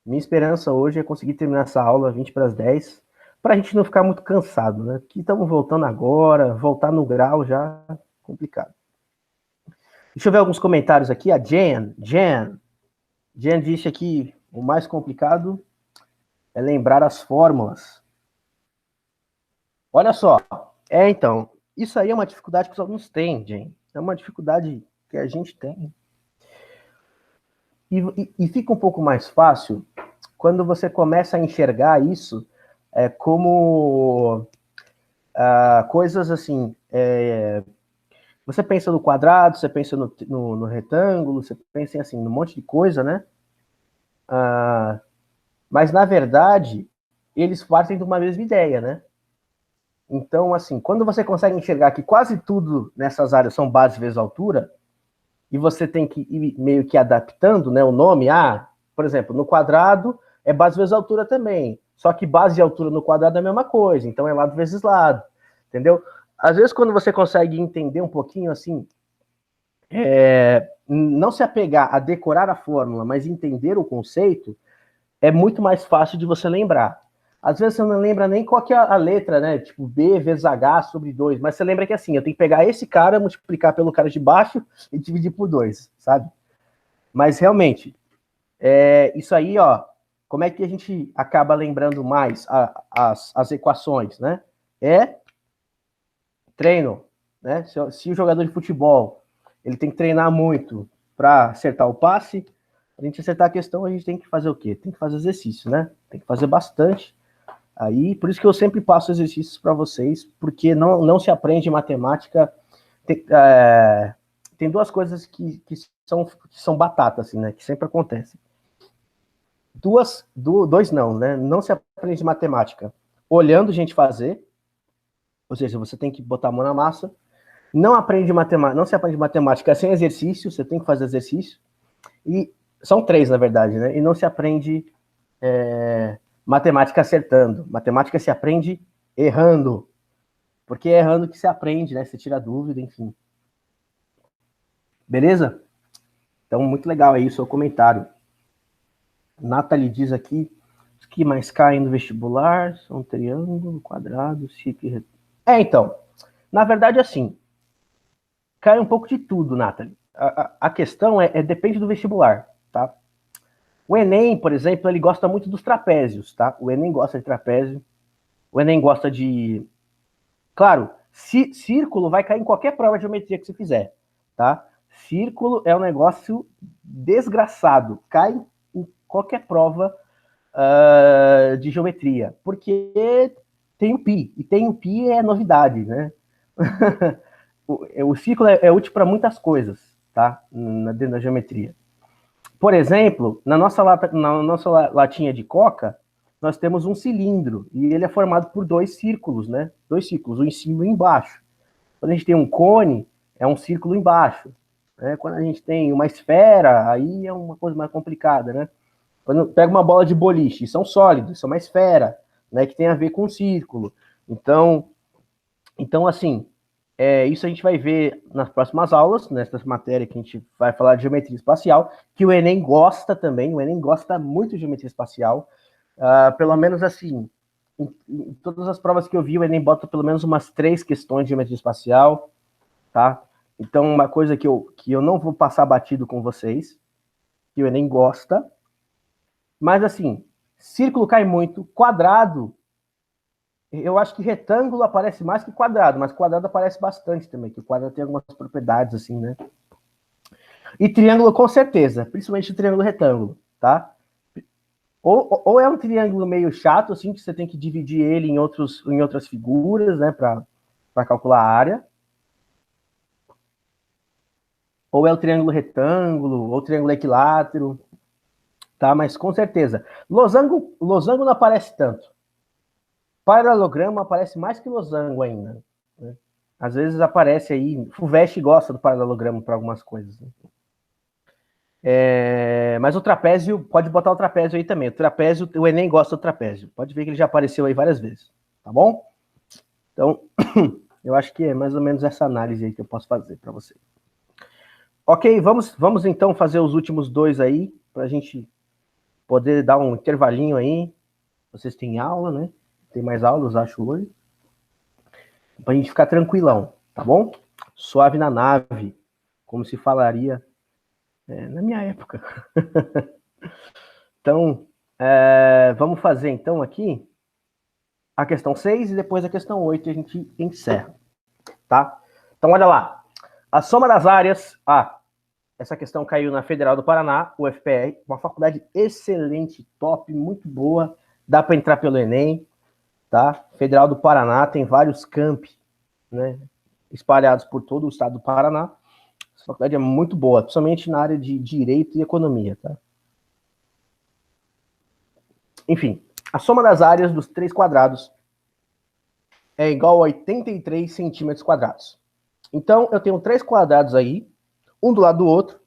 Minha esperança hoje é conseguir terminar essa aula 20 para as 10, para a gente não ficar muito cansado, né? Porque estamos voltando agora, voltar no grau já é complicado. Deixa eu ver alguns comentários aqui. A Jen disse aqui, o mais complicado é lembrar as fórmulas. Olha só. Então, isso aí é uma dificuldade que os alunos têm, Jen. É uma dificuldade que a gente tem. E fica um pouco mais fácil quando você começa a enxergar isso como coisas assim. Você pensa no quadrado, você pensa no retângulo, você pensa assim, num monte de coisa, né? Mas, na verdade, eles partem de uma mesma ideia, né? Então, assim, quando você consegue enxergar que quase tudo nessas áreas são base vezes altura, e você tem que ir meio que adaptando, né, o nome, por exemplo, no quadrado é base vezes altura também, só que base e altura no quadrado é a mesma coisa, então é lado vezes lado, entendeu? Às vezes, quando você consegue entender um pouquinho, assim, não se apegar a decorar a fórmula, mas entender o conceito, é muito mais fácil de você lembrar. Às vezes você não lembra nem qual que é a letra, né? Tipo, B vezes H sobre 2. Mas você lembra que assim, eu tenho que pegar esse cara, multiplicar pelo cara de baixo e dividir por 2, sabe? Mas realmente, isso aí, ó, como é que a gente acaba lembrando mais as equações, né? É treino, né? Se o jogador de futebol ele tem que treinar muito para acertar o passe, a gente acertar a questão, a gente tem que fazer o quê? Tem que fazer exercício, né? Tem que fazer bastante. Aí, por isso que eu sempre passo exercícios para vocês, porque não se aprende matemática. Tem duas coisas que são batata, assim, né? Que sempre acontecem. Dois não, né? Não se aprende matemática olhando gente fazer, ou seja, você tem que botar a mão na massa. Não se aprende matemática sem exercício, você tem que fazer exercício. E são três, na verdade, né? E não se aprende matemática acertando. Matemática se aprende errando. Porque é errando que se aprende, né? Você tira dúvida, enfim. Beleza? Então, muito legal aí o seu comentário. Nathalie diz aqui, os que mais caem no vestibular são triângulo, quadrado, círculo... Então, na verdade, assim, cai um pouco de tudo, Nathalie. A questão depende do vestibular, tá? O Enem, por exemplo, ele gosta muito dos trapézios, tá? O Enem gosta de trapézio, o Enem gosta de... Claro, círculo vai cair em qualquer prova de geometria que você fizer, tá? Círculo é um negócio desgraçado, cai em qualquer prova de geometria, porque tem o pi, e tem o pi é novidade, né? O círculo é útil para muitas coisas, tá? Dentro da geometria. Por exemplo, na nossa latinha de coca, nós temos um cilindro, e ele é formado por dois círculos, né? Dois círculos, um em cima e um embaixo. Quando a gente tem um cone, é um círculo embaixo. Né? Quando a gente tem uma esfera, aí é uma coisa mais complicada, né? Quando pega uma bola de boliche, são sólidos, são uma esfera, né? Que tem a ver com um círculo. Então assim, isso a gente vai ver nas próximas aulas, nessa matéria que a gente vai falar de geometria espacial, que o Enem gosta também, o Enem gosta muito de geometria espacial, pelo menos assim, em todas as provas que eu vi, o Enem bota pelo menos umas 3 questões de geometria espacial, tá? Então, uma coisa que eu não vou passar batido com vocês, que o Enem gosta, mas assim, círculo cai muito, quadrado, eu acho que retângulo aparece mais que quadrado, mas quadrado aparece bastante também, que o quadrado tem algumas propriedades, assim, né? E triângulo, com certeza, principalmente o triângulo retângulo, tá? Ou é um triângulo meio chato, assim, que você tem que dividir ele em outras figuras, né, para calcular a área. Ou é o triângulo retângulo, ou triângulo equilátero, tá? Mas com certeza. Losango não aparece tanto. Paralelogramo aparece mais que losango ainda, né? Às vezes aparece aí, FUVEST gosta do paralelogramo para algumas coisas, né? Mas o trapézio, pode botar o trapézio aí também. O trapézio, o Enem gosta do trapézio. Pode ver que ele já apareceu aí várias vezes, tá bom? Então, eu acho que é mais ou menos essa análise aí que eu posso fazer para você. Ok, vamos então fazer os últimos dois aí, para a gente poder dar um intervalinho aí. Vocês têm aula, né? Tem mais aulas, acho, hoje. Pra gente ficar tranquilão, tá bom? Suave na nave, como se falaria na minha época. Então, vamos fazer então aqui a questão 6 e depois a questão 8 e a gente encerra, tá? Então, olha lá. A soma das áreas... essa questão caiu na Federal do Paraná, UFPR, uma faculdade excelente, top, muito boa, dá para entrar pelo Enem, tá? Federal do Paraná tem vários campi, né, espalhados por todo o estado do Paraná. Essa faculdade é muito boa, principalmente na área de Direito e Economia, tá? Enfim, a soma das áreas dos 3 quadrados é igual a 83 centímetros quadrados. Então, eu tenho 3 quadrados aí, um do lado do outro,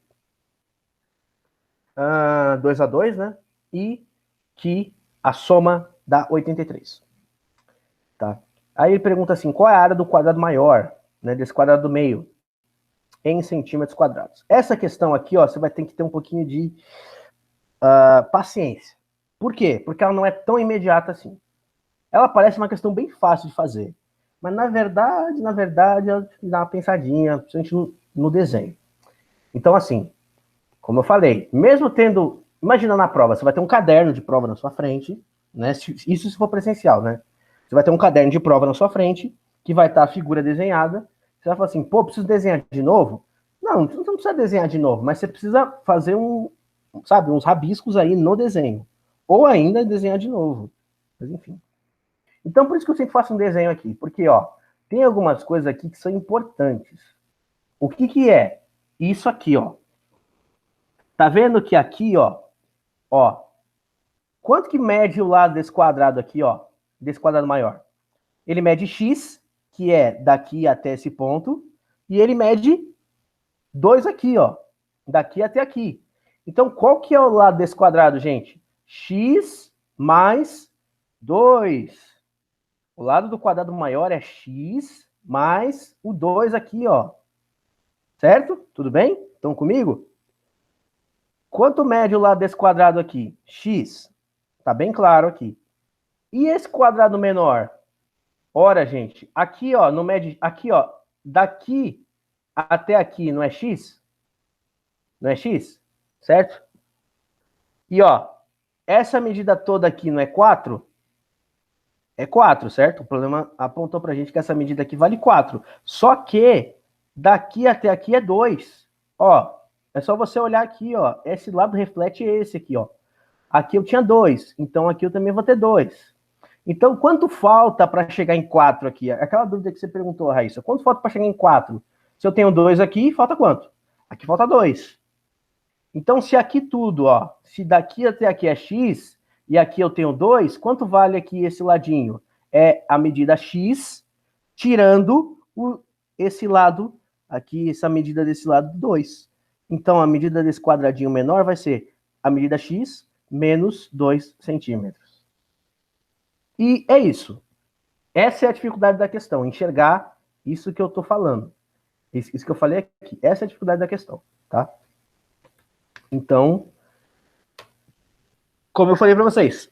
2 a 2, né? E que a soma dá 83. Tá? Aí ele pergunta assim, qual é a área do quadrado maior, né, desse quadrado do meio, em centímetros quadrados? Essa questão aqui, ó, você vai ter que ter um pouquinho de paciência. Por quê? Porque ela não é tão imediata assim. Ela parece uma questão bem fácil de fazer, mas na verdade, ela dá uma pensadinha, principalmente no desenho. Então, assim, como eu falei, mesmo tendo imagina na prova, você vai ter um caderno de prova na sua frente, né? Isso se for presencial, né? Você vai ter um caderno de prova na sua frente, que vai estar a figura desenhada. Você vai falar assim, pô, preciso desenhar de novo? Não, você não precisa desenhar de novo, mas você precisa fazer sabe, uns rabiscos aí no desenho. Ou ainda desenhar de novo. Mas enfim. Então, por isso que eu sempre faço um desenho aqui. Porque, ó, tem algumas coisas aqui que são importantes. O que que é? Isso aqui, ó. Tá vendo que aqui, ó, quanto que mede o lado desse quadrado aqui, ó? Desse quadrado maior? Ele mede x, que é daqui até esse ponto, e ele mede 2 aqui, ó. Daqui até aqui. Então, qual que é o lado desse quadrado, gente? X mais 2. O lado do quadrado maior é x mais o 2 aqui, ó. Certo? Tudo bem? Estão comigo? Quanto mede o lado desse quadrado aqui? X. Tá bem claro aqui. E esse quadrado menor? Ora, gente, aqui, ó, não mede... Aqui, ó, daqui até aqui, não é x? Não é x? Certo? E, ó, essa medida toda aqui não é 4? É 4, certo? O problema apontou pra gente que essa medida aqui vale 4. Só que daqui até aqui é 2. Ó, é só você olhar aqui, ó. Esse lado reflete esse aqui, ó. Aqui eu tinha 2, então aqui eu também vou ter 2. Então, quanto falta para chegar em 4 aqui? Aquela dúvida que você perguntou, Raíssa. Quanto falta para chegar em 4? Se eu tenho 2 aqui, falta quanto? Aqui falta 2. Então, se aqui tudo, ó, se daqui até aqui é x, e aqui eu tenho 2, quanto vale aqui esse ladinho? É a medida x, tirando esse lado, aqui, essa medida desse lado, 2. Então, a medida desse quadradinho menor vai ser a medida x menos 2 centímetros. E é isso. Essa é a dificuldade da questão, enxergar isso que eu estou falando. Isso que eu falei aqui. Essa é a dificuldade da questão, tá? Então, como eu falei para vocês,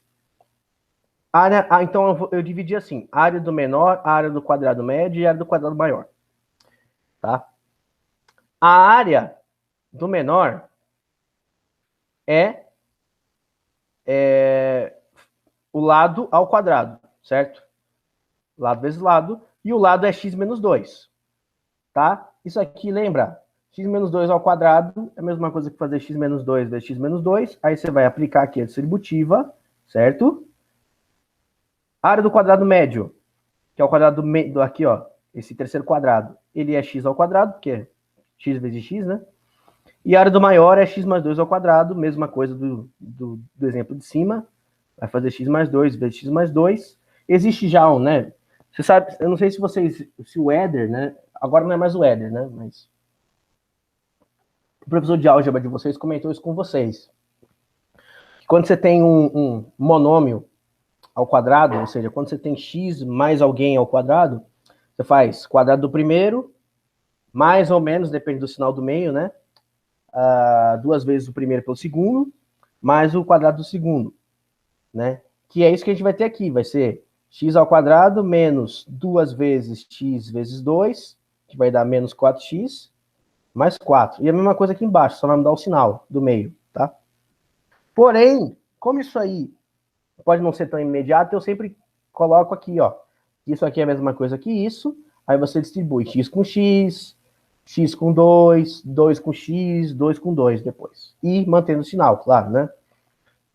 então eu dividi assim, a área do menor, a área do quadrado médio e a área do quadrado maior, tá? A área do menor é o lado ao quadrado, certo? Lado vezes lado, e o lado é x menos 2, tá? Isso aqui, lembra? X menos 2 ao quadrado é a mesma coisa que fazer x menos 2 vezes x menos 2, aí você vai aplicar aqui a distributiva, certo? A área do quadrado médio, que é o quadrado do aqui, ó, esse terceiro quadrado, ele é x ao quadrado, porque é x vezes x, né? E a área do maior é x mais 2 ao quadrado, mesma coisa do exemplo de cima, vai fazer x mais 2 vezes x mais 2. Existe já um, né? Você sabe, eu não sei se se o Éder, né? Agora não é mais o Éder, né? Mas o professor de álgebra de vocês comentou isso com vocês. Quando você tem um monômio ao quadrado, ou seja, quando você tem x mais alguém ao quadrado, você faz quadrado do primeiro, mais ou menos, depende do sinal do meio, né? 2 vezes o primeiro pelo segundo, mais o quadrado do segundo, né? Que é isso que a gente vai ter aqui, vai ser x ao quadrado menos 2 vezes x vezes 2, que vai dar menos 4x, mais 4. E a mesma coisa aqui embaixo, só vai mudar o sinal do meio, tá? Porém, como isso aí pode não ser tão imediato, eu sempre coloco aqui, ó. Isso aqui é a mesma coisa que isso, aí você distribui x com x, x com 2, 2 com x, 2 com 2 depois. E mantendo o sinal, claro, né?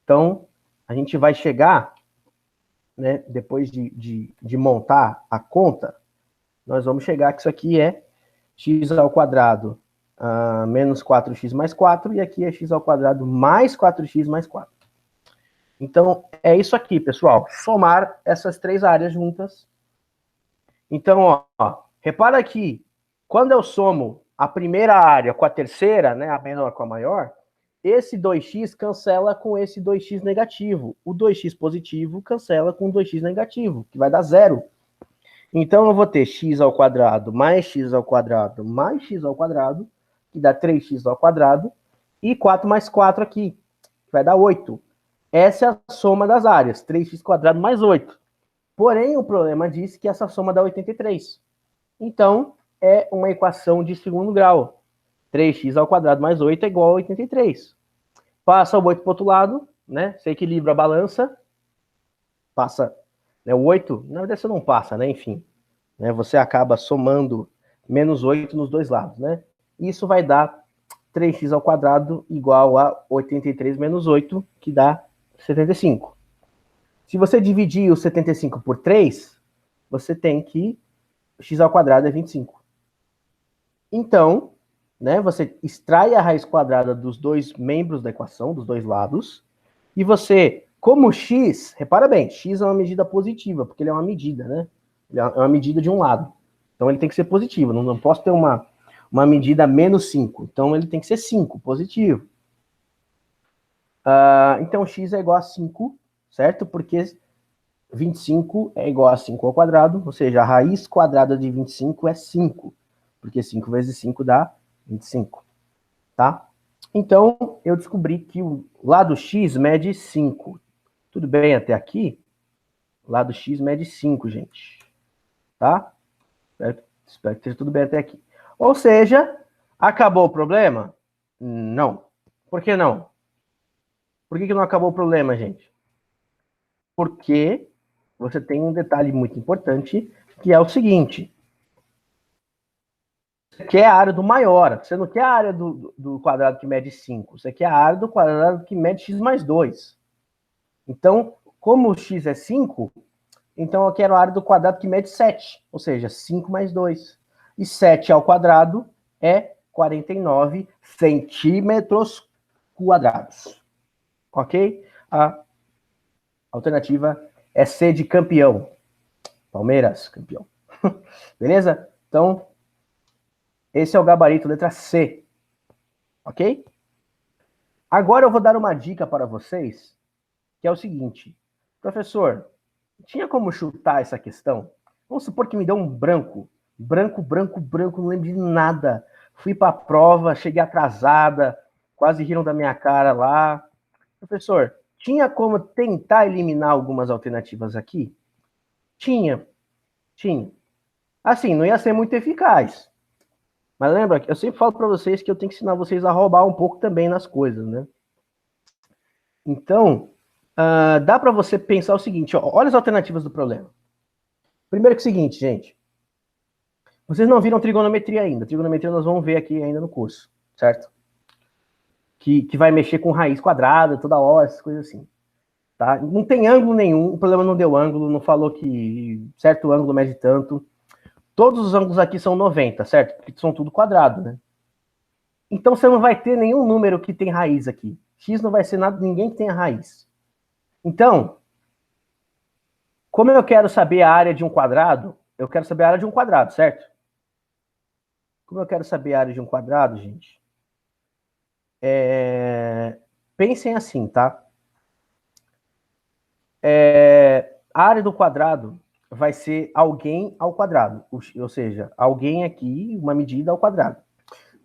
Então, a gente vai chegar, né, depois de montar a conta, nós vamos chegar que isso aqui é x ao quadrado menos 4x mais 4, e aqui é x ao quadrado mais 4x mais 4. Então, é isso aqui, pessoal. Somar essas três áreas juntas. Então, ó, repara aqui, quando eu somo a primeira área com a terceira, né, a menor com a maior, esse 2x cancela com esse 2x negativo. O 2x positivo cancela com o 2x negativo, que vai dar zero. Então, eu vou ter x ao quadrado mais x ao quadrado mais x ao quadrado, que dá 3x ao quadrado, e 4 mais 4 aqui, que vai dar 8. Essa é a soma das áreas, 3x quadrado mais 8. Porém, o problema diz que essa soma dá 83. Então, é uma equação de segundo grau. 3x ao quadrado mais 8 é igual a 83. passa o 8 para o outro lado, né? Você equilibra a balança, passa, né, o 8, na verdade você não passa, né? Enfim, né, você acaba somando menos 8 nos dois lados, né? Isso vai dar 3x ao quadrado igual a 83 menos 8, que dá 75. Se você dividir o 75 por 3, você tem que x ao quadrado é 25. Então, né, você extrai a raiz quadrada dos dois membros da equação, dos dois lados, e você, como x, repara bem, x é uma medida positiva, porque ele é uma medida, né? Ele é uma medida de um lado. Então ele tem que ser positivo, não posso ter uma medida menos 5. Então ele tem que ser 5, positivo. Então x é igual a 5, certo? Porque 25 é igual a 5 ao quadrado, ou seja, a raiz quadrada de 25 é 5, porque 5 vezes 5 dá 25, tá? Então, eu descobri que o lado x mede 5. Tudo bem até aqui? O lado x mede 5, gente. Tá? Espero que esteja tudo bem até aqui. Ou seja, acabou o problema? Não. Por que não? Por que não acabou o problema, gente? Porque você tem um detalhe muito importante, que é o seguinte. Você quer a área do maior. Você não quer a área do quadrado que mede 5. Você quer a área do quadrado que mede x mais 2. Então, como o x é 5, então eu quero a área do quadrado que mede 7. Ou seja, 5 mais 2. E 7 ao quadrado é 49 centímetros quadrados. Ok? A alternativa é C de campeão. Palmeiras, campeão. Beleza? Então, esse é o gabarito, letra C. Ok? Agora eu vou dar uma dica para vocês, que é o seguinte. Professor, tinha como chutar essa questão? Vamos supor que me deu um branco. Branco, não lembro de nada. Fui para a prova, cheguei atrasada, quase riram da minha cara lá. Professor, tinha como tentar eliminar algumas alternativas aqui? Tinha. Assim, não ia ser muito eficaz. Mas lembra, eu sempre falo para vocês que eu tenho que ensinar vocês a roubar um pouco também nas coisas, né? Então, dá para você pensar o seguinte, ó, olha as alternativas do problema. Primeiro que é o seguinte, gente. Vocês não viram trigonometria ainda. Trigonometria nós vamos ver aqui ainda no curso, certo? Que vai mexer com raiz quadrada toda hora, essas coisas assim. Tá? Não tem ângulo nenhum, o problema não deu ângulo, não falou que certo ângulo mede tanto. Todos os ângulos aqui são 90, certo? Porque são tudo quadrado, né? Então você não vai ter nenhum número que tem raiz aqui. X não vai ser nada, ninguém que tenha raiz. Então, como eu quero saber a área de um quadrado, eu quero saber a área de um quadrado, certo? Como eu quero saber a área de um quadrado, gente? Pensem assim, tá? A área do quadrado vai ser alguém ao quadrado, ou seja, alguém aqui, uma medida ao quadrado.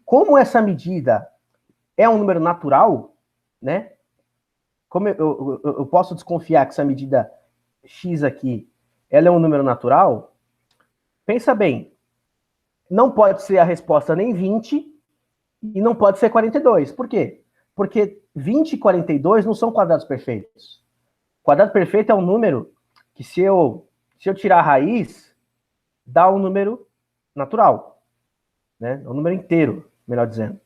Como essa medida é um número natural, né? Como eu posso desconfiar que essa medida x aqui, ela é um número natural, pensa bem, não pode ser a resposta nem 20 e não pode ser 42. Por quê? Porque 20 e 42 não são quadrados perfeitos. Quadrado perfeito é um número que se eu tirar a raiz, dá um número natural. Né? É um número inteiro, melhor dizendo.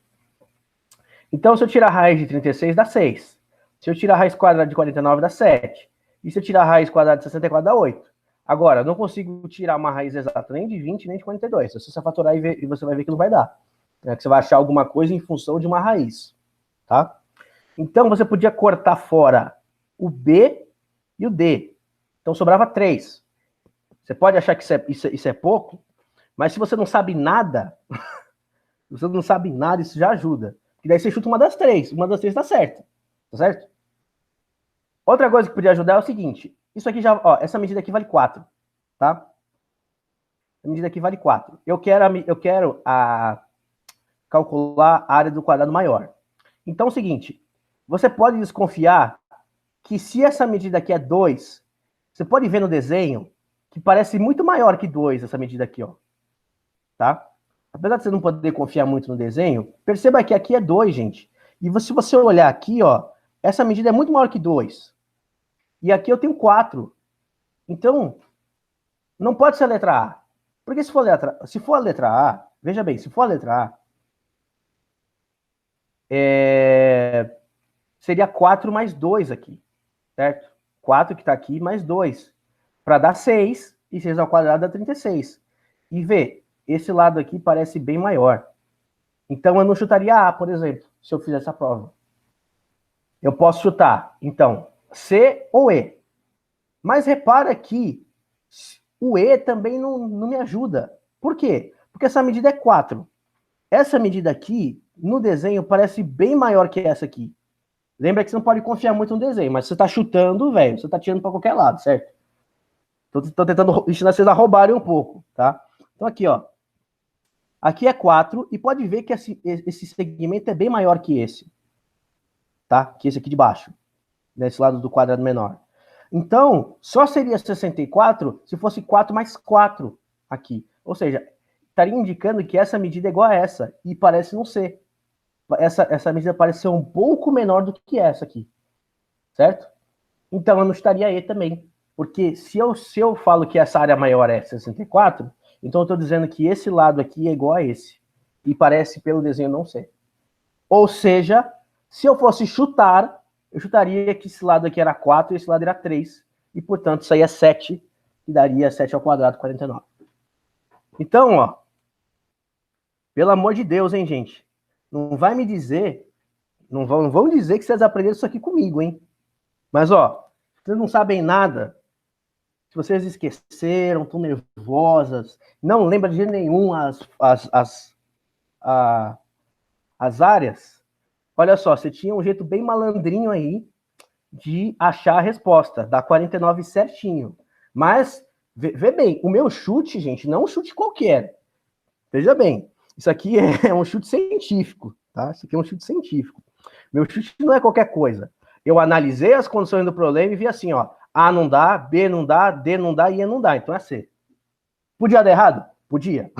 Então, se eu tirar a raiz de 36, dá 6. Se eu tirar a raiz quadrada de 49, dá 7. E se eu tirar a raiz quadrada de 64, dá 8. Agora, eu não consigo tirar uma raiz exata nem de 20, nem de 42. Se você fatorar e você vai ver que não vai dar. É que você vai achar alguma coisa em função de uma raiz. Tá? Então, você podia cortar fora o B e o D. Então, sobrava 3. Você pode achar que isso é pouco, mas se você não sabe nada, isso já ajuda. E daí você chuta uma das três tá certa. Tá certo? Outra coisa que podia ajudar é o seguinte. Isso aqui já, ó, essa medida aqui vale 4. Tá? A medida aqui vale 4. Eu quero calcular a área do quadrado maior. Então é o seguinte. Você pode desconfiar que se essa medida aqui é 2, você pode ver no desenho que parece muito maior que 2 essa medida aqui, ó. Tá? Apesar de você não poder confiar muito no desenho, perceba que aqui é 2, gente. E se você olhar aqui, ó, essa medida é muito maior que 2. E aqui eu tenho 4. Então, não pode ser a letra A. Porque se for a letra A, veja bem, se for a letra A, seria 4 mais 2 aqui, certo? 4 que está aqui mais 2, para dar 6, e 6 ao quadrado dá 36. E vê, esse lado aqui parece bem maior. Então eu não chutaria A, por exemplo, se eu fizesse a prova. Eu posso chutar, então, C ou E. Mas repara que o E também não me ajuda. Por quê? Porque essa medida é 4. Essa medida aqui, no desenho, parece bem maior que essa aqui. Lembra que você não pode confiar muito no desenho, mas você tá chutando, velho, você tá tirando para qualquer lado, certo? Tô tentando ensinar vocês a roubarem um pouco, tá? Então aqui, ó. Aqui é 4, e pode ver que esse segmento é bem maior que esse, tá? Que esse aqui de baixo, desse lado do quadrado menor. Então, só seria 64 se fosse 4 mais 4 aqui. Ou seja, estaria indicando que essa medida é igual a essa, e parece não ser. Essa medida parece ser um pouco menor do que essa aqui, certo? Então eu não estaria E também, porque se eu falo que essa área maior é 64, então eu estou dizendo que esse lado aqui é igual a esse, e parece pelo desenho não ser. Ou seja, se eu fosse chutar, eu chutaria que esse lado aqui era 4 e esse lado era 3, e portanto isso aí é 7, que daria 7 ao quadrado, 49. Então, ó, pelo amor de Deus, hein, gente? Não vai me dizer, não vão dizer que vocês aprenderam isso aqui comigo, hein? Mas, ó, vocês não sabem nada, se vocês esqueceram, estão nervosas, não lembram de jeito nenhum as áreas, olha só, você tinha um jeito bem malandrinho aí de achar a resposta, dá 49 certinho. Mas, vê bem, o meu chute, gente, não é um chute qualquer. Veja bem, isso aqui é um chute científico, tá? Isso aqui é um chute científico. Meu chute não é qualquer coisa. Eu analisei as condições do problema e vi assim, ó, A não dá, B não dá, D não dá e E não dá, então é C. Podia dar errado? Podia.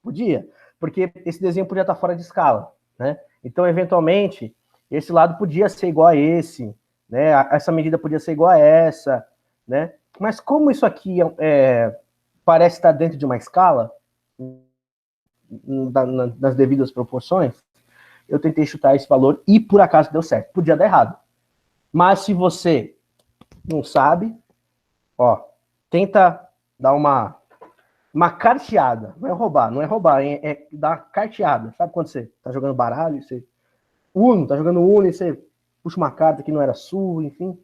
Podia, porque esse desenho podia estar fora de escala, né? Então, eventualmente, esse lado podia ser igual a esse, né? Essa medida podia ser igual a essa, né? Mas como isso aqui parece estar dentro de uma escala, nas devidas proporções, eu tentei chutar esse valor e por acaso deu certo. Podia dar errado. Mas se você não sabe, ó, tenta dar uma carteada. Não é roubar, é dar carteada. Sabe quando você tá jogando baralho, você tá jogando Uno e você puxa uma carta que não era sua, enfim,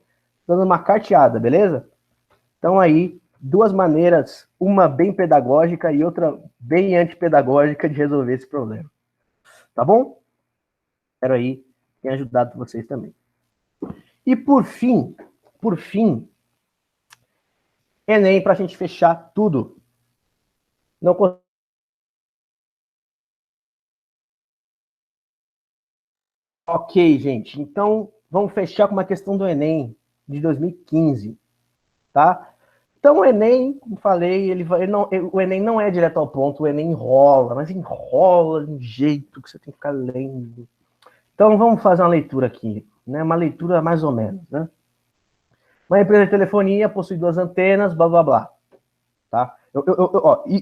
dando uma carteada, beleza? Então aí, duas maneiras, uma bem pedagógica e outra bem antipedagógica de resolver esse problema. Tá bom? Espero aí ter ajudado vocês também. E por fim, Enem pra gente fechar tudo. Não. Ok, gente. Então, vamos fechar com uma questão do Enem de 2015, tá? Então, o Enem, como falei, o Enem não é direto ao ponto, o Enem enrola, mas enrola de um jeito que você tem que ficar lendo. Então, vamos fazer uma leitura aqui, né? Uma leitura mais ou menos, né? Uma empresa de telefonia possui 2 antenas, blá, blá, blá. Tá?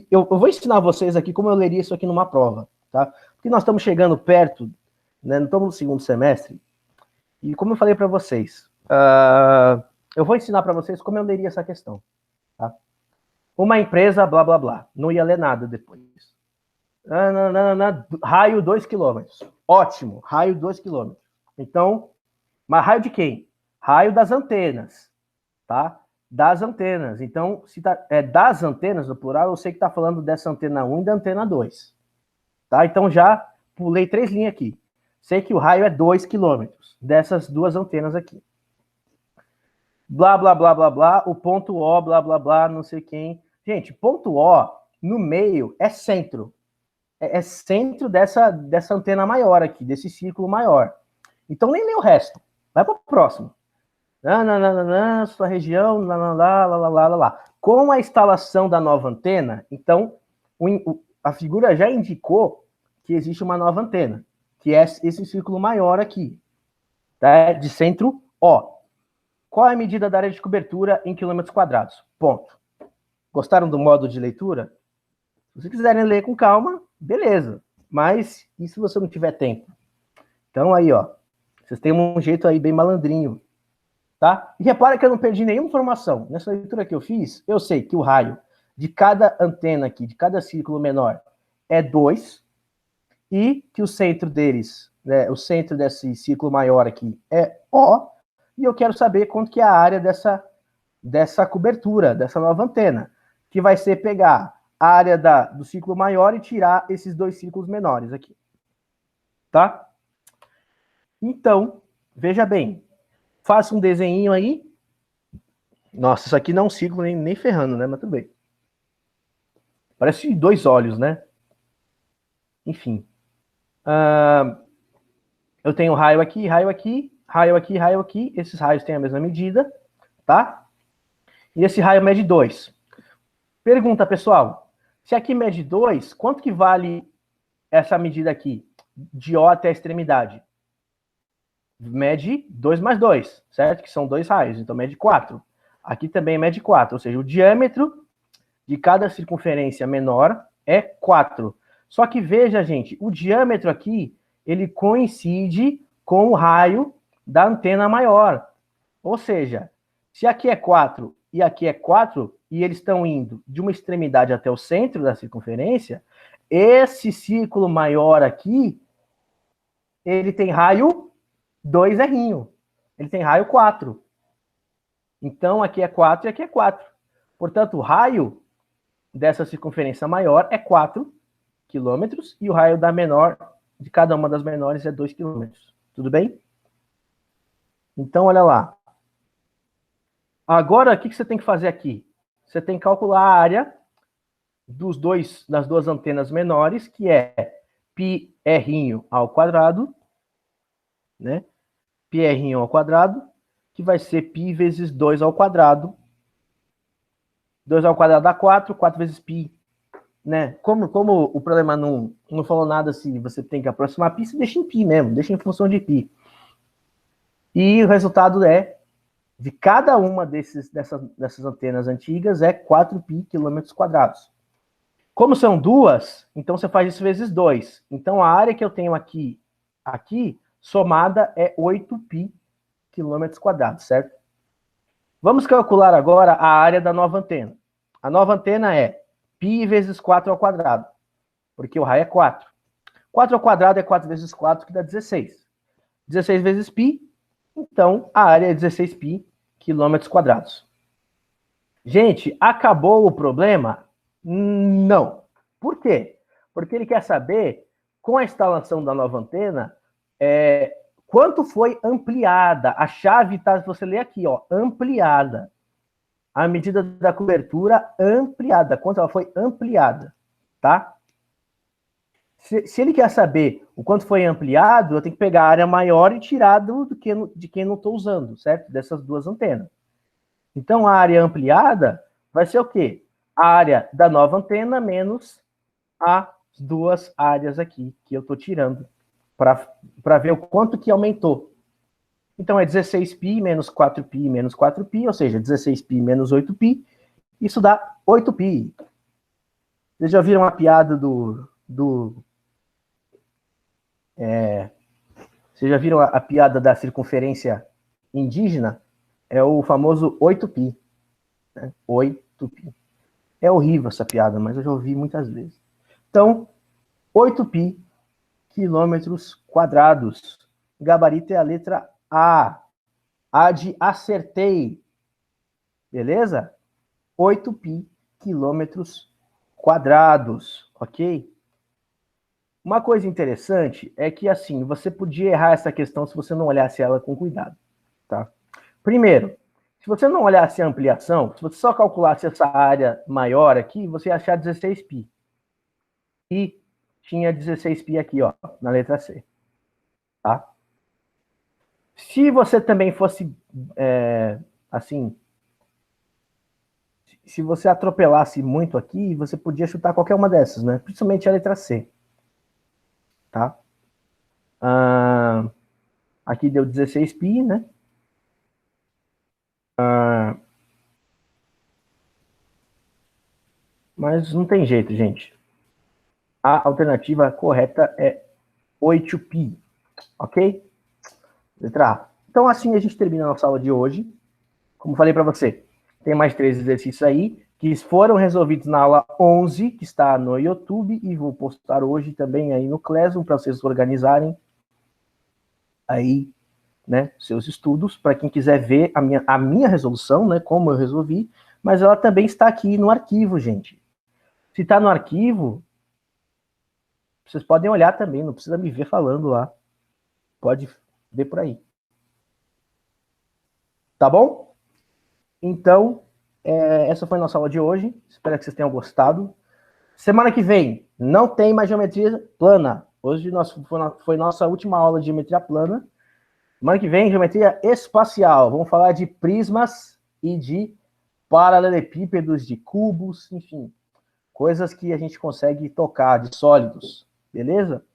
Eu vou ensinar vocês aqui como eu leria isso aqui numa prova, tá? Porque nós estamos chegando perto, né? Não estamos no segundo semestre, e como eu falei para vocês, eu vou ensinar para vocês como eu leria essa questão, tá? Uma empresa, blá, blá, blá. Não ia ler nada depois. Raio 2 km. Ótimo, raio 2 km. Então, mas raio de quem? Raio das antenas, tá? Das antenas. Então, se das antenas, no plural, eu sei que está falando dessa antena 1 e da antena 2. Tá? Então, já pulei 3 linhas aqui. Sei que o raio é 2 km dessas 2 antenas aqui. Blá, blá, blá, blá, blá. O ponto O, blá, blá, blá, não sei quem. Gente, ponto O, no meio, é centro. É centro dessa antena maior aqui, desse círculo maior. Então, nem lê o resto. Vai para o próximo. Sua região, lá. Com a instalação da nova antena, então, a figura já indicou que existe uma nova antena. que é esse círculo maior aqui, tá? De centro O. Qual é a medida da área de cobertura em quilômetros quadrados? Ponto. Gostaram do modo de leitura? Se vocês quiserem ler com calma, beleza. Mas e se você não tiver tempo? Então aí, ó, vocês têm um jeito aí bem malandrinho, tá? E repara que eu não perdi nenhuma informação. Nessa leitura que eu fiz, eu sei que o raio de cada antena aqui, de cada círculo menor, é 2, e que o centro deles, né, o centro desse círculo maior aqui é O, e eu quero saber quanto que é a área dessa cobertura, dessa nova antena, que vai ser pegar a área do círculo maior e tirar esses dois círculos menores aqui. Tá? Então, veja bem, faça um desenho aí. Nossa, isso aqui não é um círculo nem ferrando, né? Mas tudo bem. Parece 2 olhos, né? Enfim. Eu tenho raio aqui, raio aqui, raio aqui, raio aqui. Esses raios têm a mesma medida, tá? E esse raio mede 2. Pergunta, pessoal. Se aqui mede 2, quanto que vale essa medida aqui? De O até a extremidade? Mede 2 mais 2, certo? Que são 2 raios, então mede 4. Aqui também mede 4, ou seja, o diâmetro de cada circunferência menor é 4. Só que veja, gente, o diâmetro aqui, ele coincide com o raio da antena maior. Ou seja, se aqui é 4 e aqui é 4, e eles estão indo de uma extremidade até o centro da circunferência, esse círculo maior aqui, ele tem raio 2R. Ele tem raio 4. Então, aqui é 4 e aqui é 4. Portanto, o raio dessa circunferência maior é 4 quilômetros e o raio da menor, de cada uma das menores, é 2 quilômetros. Tudo bem? Então, olha lá. Agora, o que você tem que fazer aqui? Você tem que calcular a área das duas antenas menores, que é πr ao quadrado, né? πr ao quadrado, que vai ser π vezes 2 ao quadrado. 2 ao quadrado dá 4, 4 vezes π, né? Como o problema não falou nada se você tem que aproximar π, você deixa em π mesmo, deixa em função de π. E o resultado é, de cada uma dessas antenas antigas, é 4π quilômetros quadrados. Como são duas, então você faz isso vezes 2. Então a área que eu tenho aqui, somada é 8π quilômetros quadrados, certo? Vamos calcular agora a área da nova antena. A nova antena é π vezes 4 ao quadrado, porque o raio é 4. 4 ao quadrado é 4 vezes 4, que dá 16. 16 vezes π, então a área é 16π quilômetros quadrados. Gente, acabou o problema? Não. Por quê? Porque ele quer saber, com a instalação da nova antena, quanto foi ampliada. A chave tá, você lê aqui, ó, ampliada. A medida da cobertura ampliada, quanto ela foi ampliada, tá? Se ele quer saber o quanto foi ampliado, eu tenho que pegar a área maior e tirar de quem não estou usando, certo? Dessas duas antenas. Então, a área ampliada vai ser o quê? A área da nova antena menos as duas áreas aqui que eu estou tirando para ver o quanto que aumentou. Então, é 16π menos 4π menos 4π, ou seja, 16π menos 8π, isso dá 8π. Vocês já viram a piada vocês já viram a piada da circunferência indígena? É o famoso 8π. Né? 8π. É horrível essa piada, mas eu já ouvi muitas vezes. Então, 8π quilômetros quadrados. Gabarito é a letra A. A de acertei. Beleza? 8π quilômetros quadrados. Ok? Uma coisa interessante é que, assim, você podia errar essa questão se você não olhasse ela com cuidado, tá? Primeiro, se você não olhasse a ampliação, se você só calculasse essa área maior aqui, você ia achar 16π. E tinha 16π aqui, ó, na letra C, tá? Se você também fosse, assim, se você atropelasse muito aqui, você podia chutar qualquer uma dessas, né? Principalmente a letra C. Tá? Aqui deu 16π, né? Mas não tem jeito, gente. A alternativa correta é 8π, ok? Letra A. Então, assim a gente termina a nossa aula de hoje. Como falei para você, tem mais 3 exercícios aí, que foram resolvidos na aula 11, que está no YouTube, e vou postar hoje também aí no Classroom, para vocês organizarem aí, né, seus estudos, para quem quiser ver a minha resolução, né, como eu resolvi, mas ela também está aqui no arquivo, gente. Se está no arquivo, vocês podem olhar também, não precisa me ver falando lá. Pode ver por aí. Tá bom? Então, essa foi a nossa aula de hoje. Espero que vocês tenham gostado. Semana que vem, não tem mais geometria plana. Hoje foi nossa última aula de geometria plana. Semana que vem, geometria espacial. Vamos falar de prismas e de paralelepípedos, de cubos, enfim. Coisas que a gente consegue tocar, de sólidos. Beleza?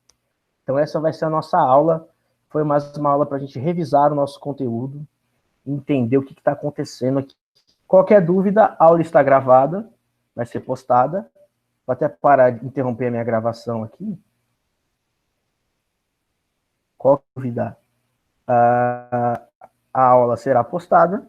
Então essa vai ser a nossa aula. Foi mais uma aula para a gente revisar o nosso conteúdo, entender o que está acontecendo aqui. Qualquer dúvida, a aula está gravada, vai ser postada. Vou até parar de interromper a minha gravação aqui. Qual dúvida? A aula será postada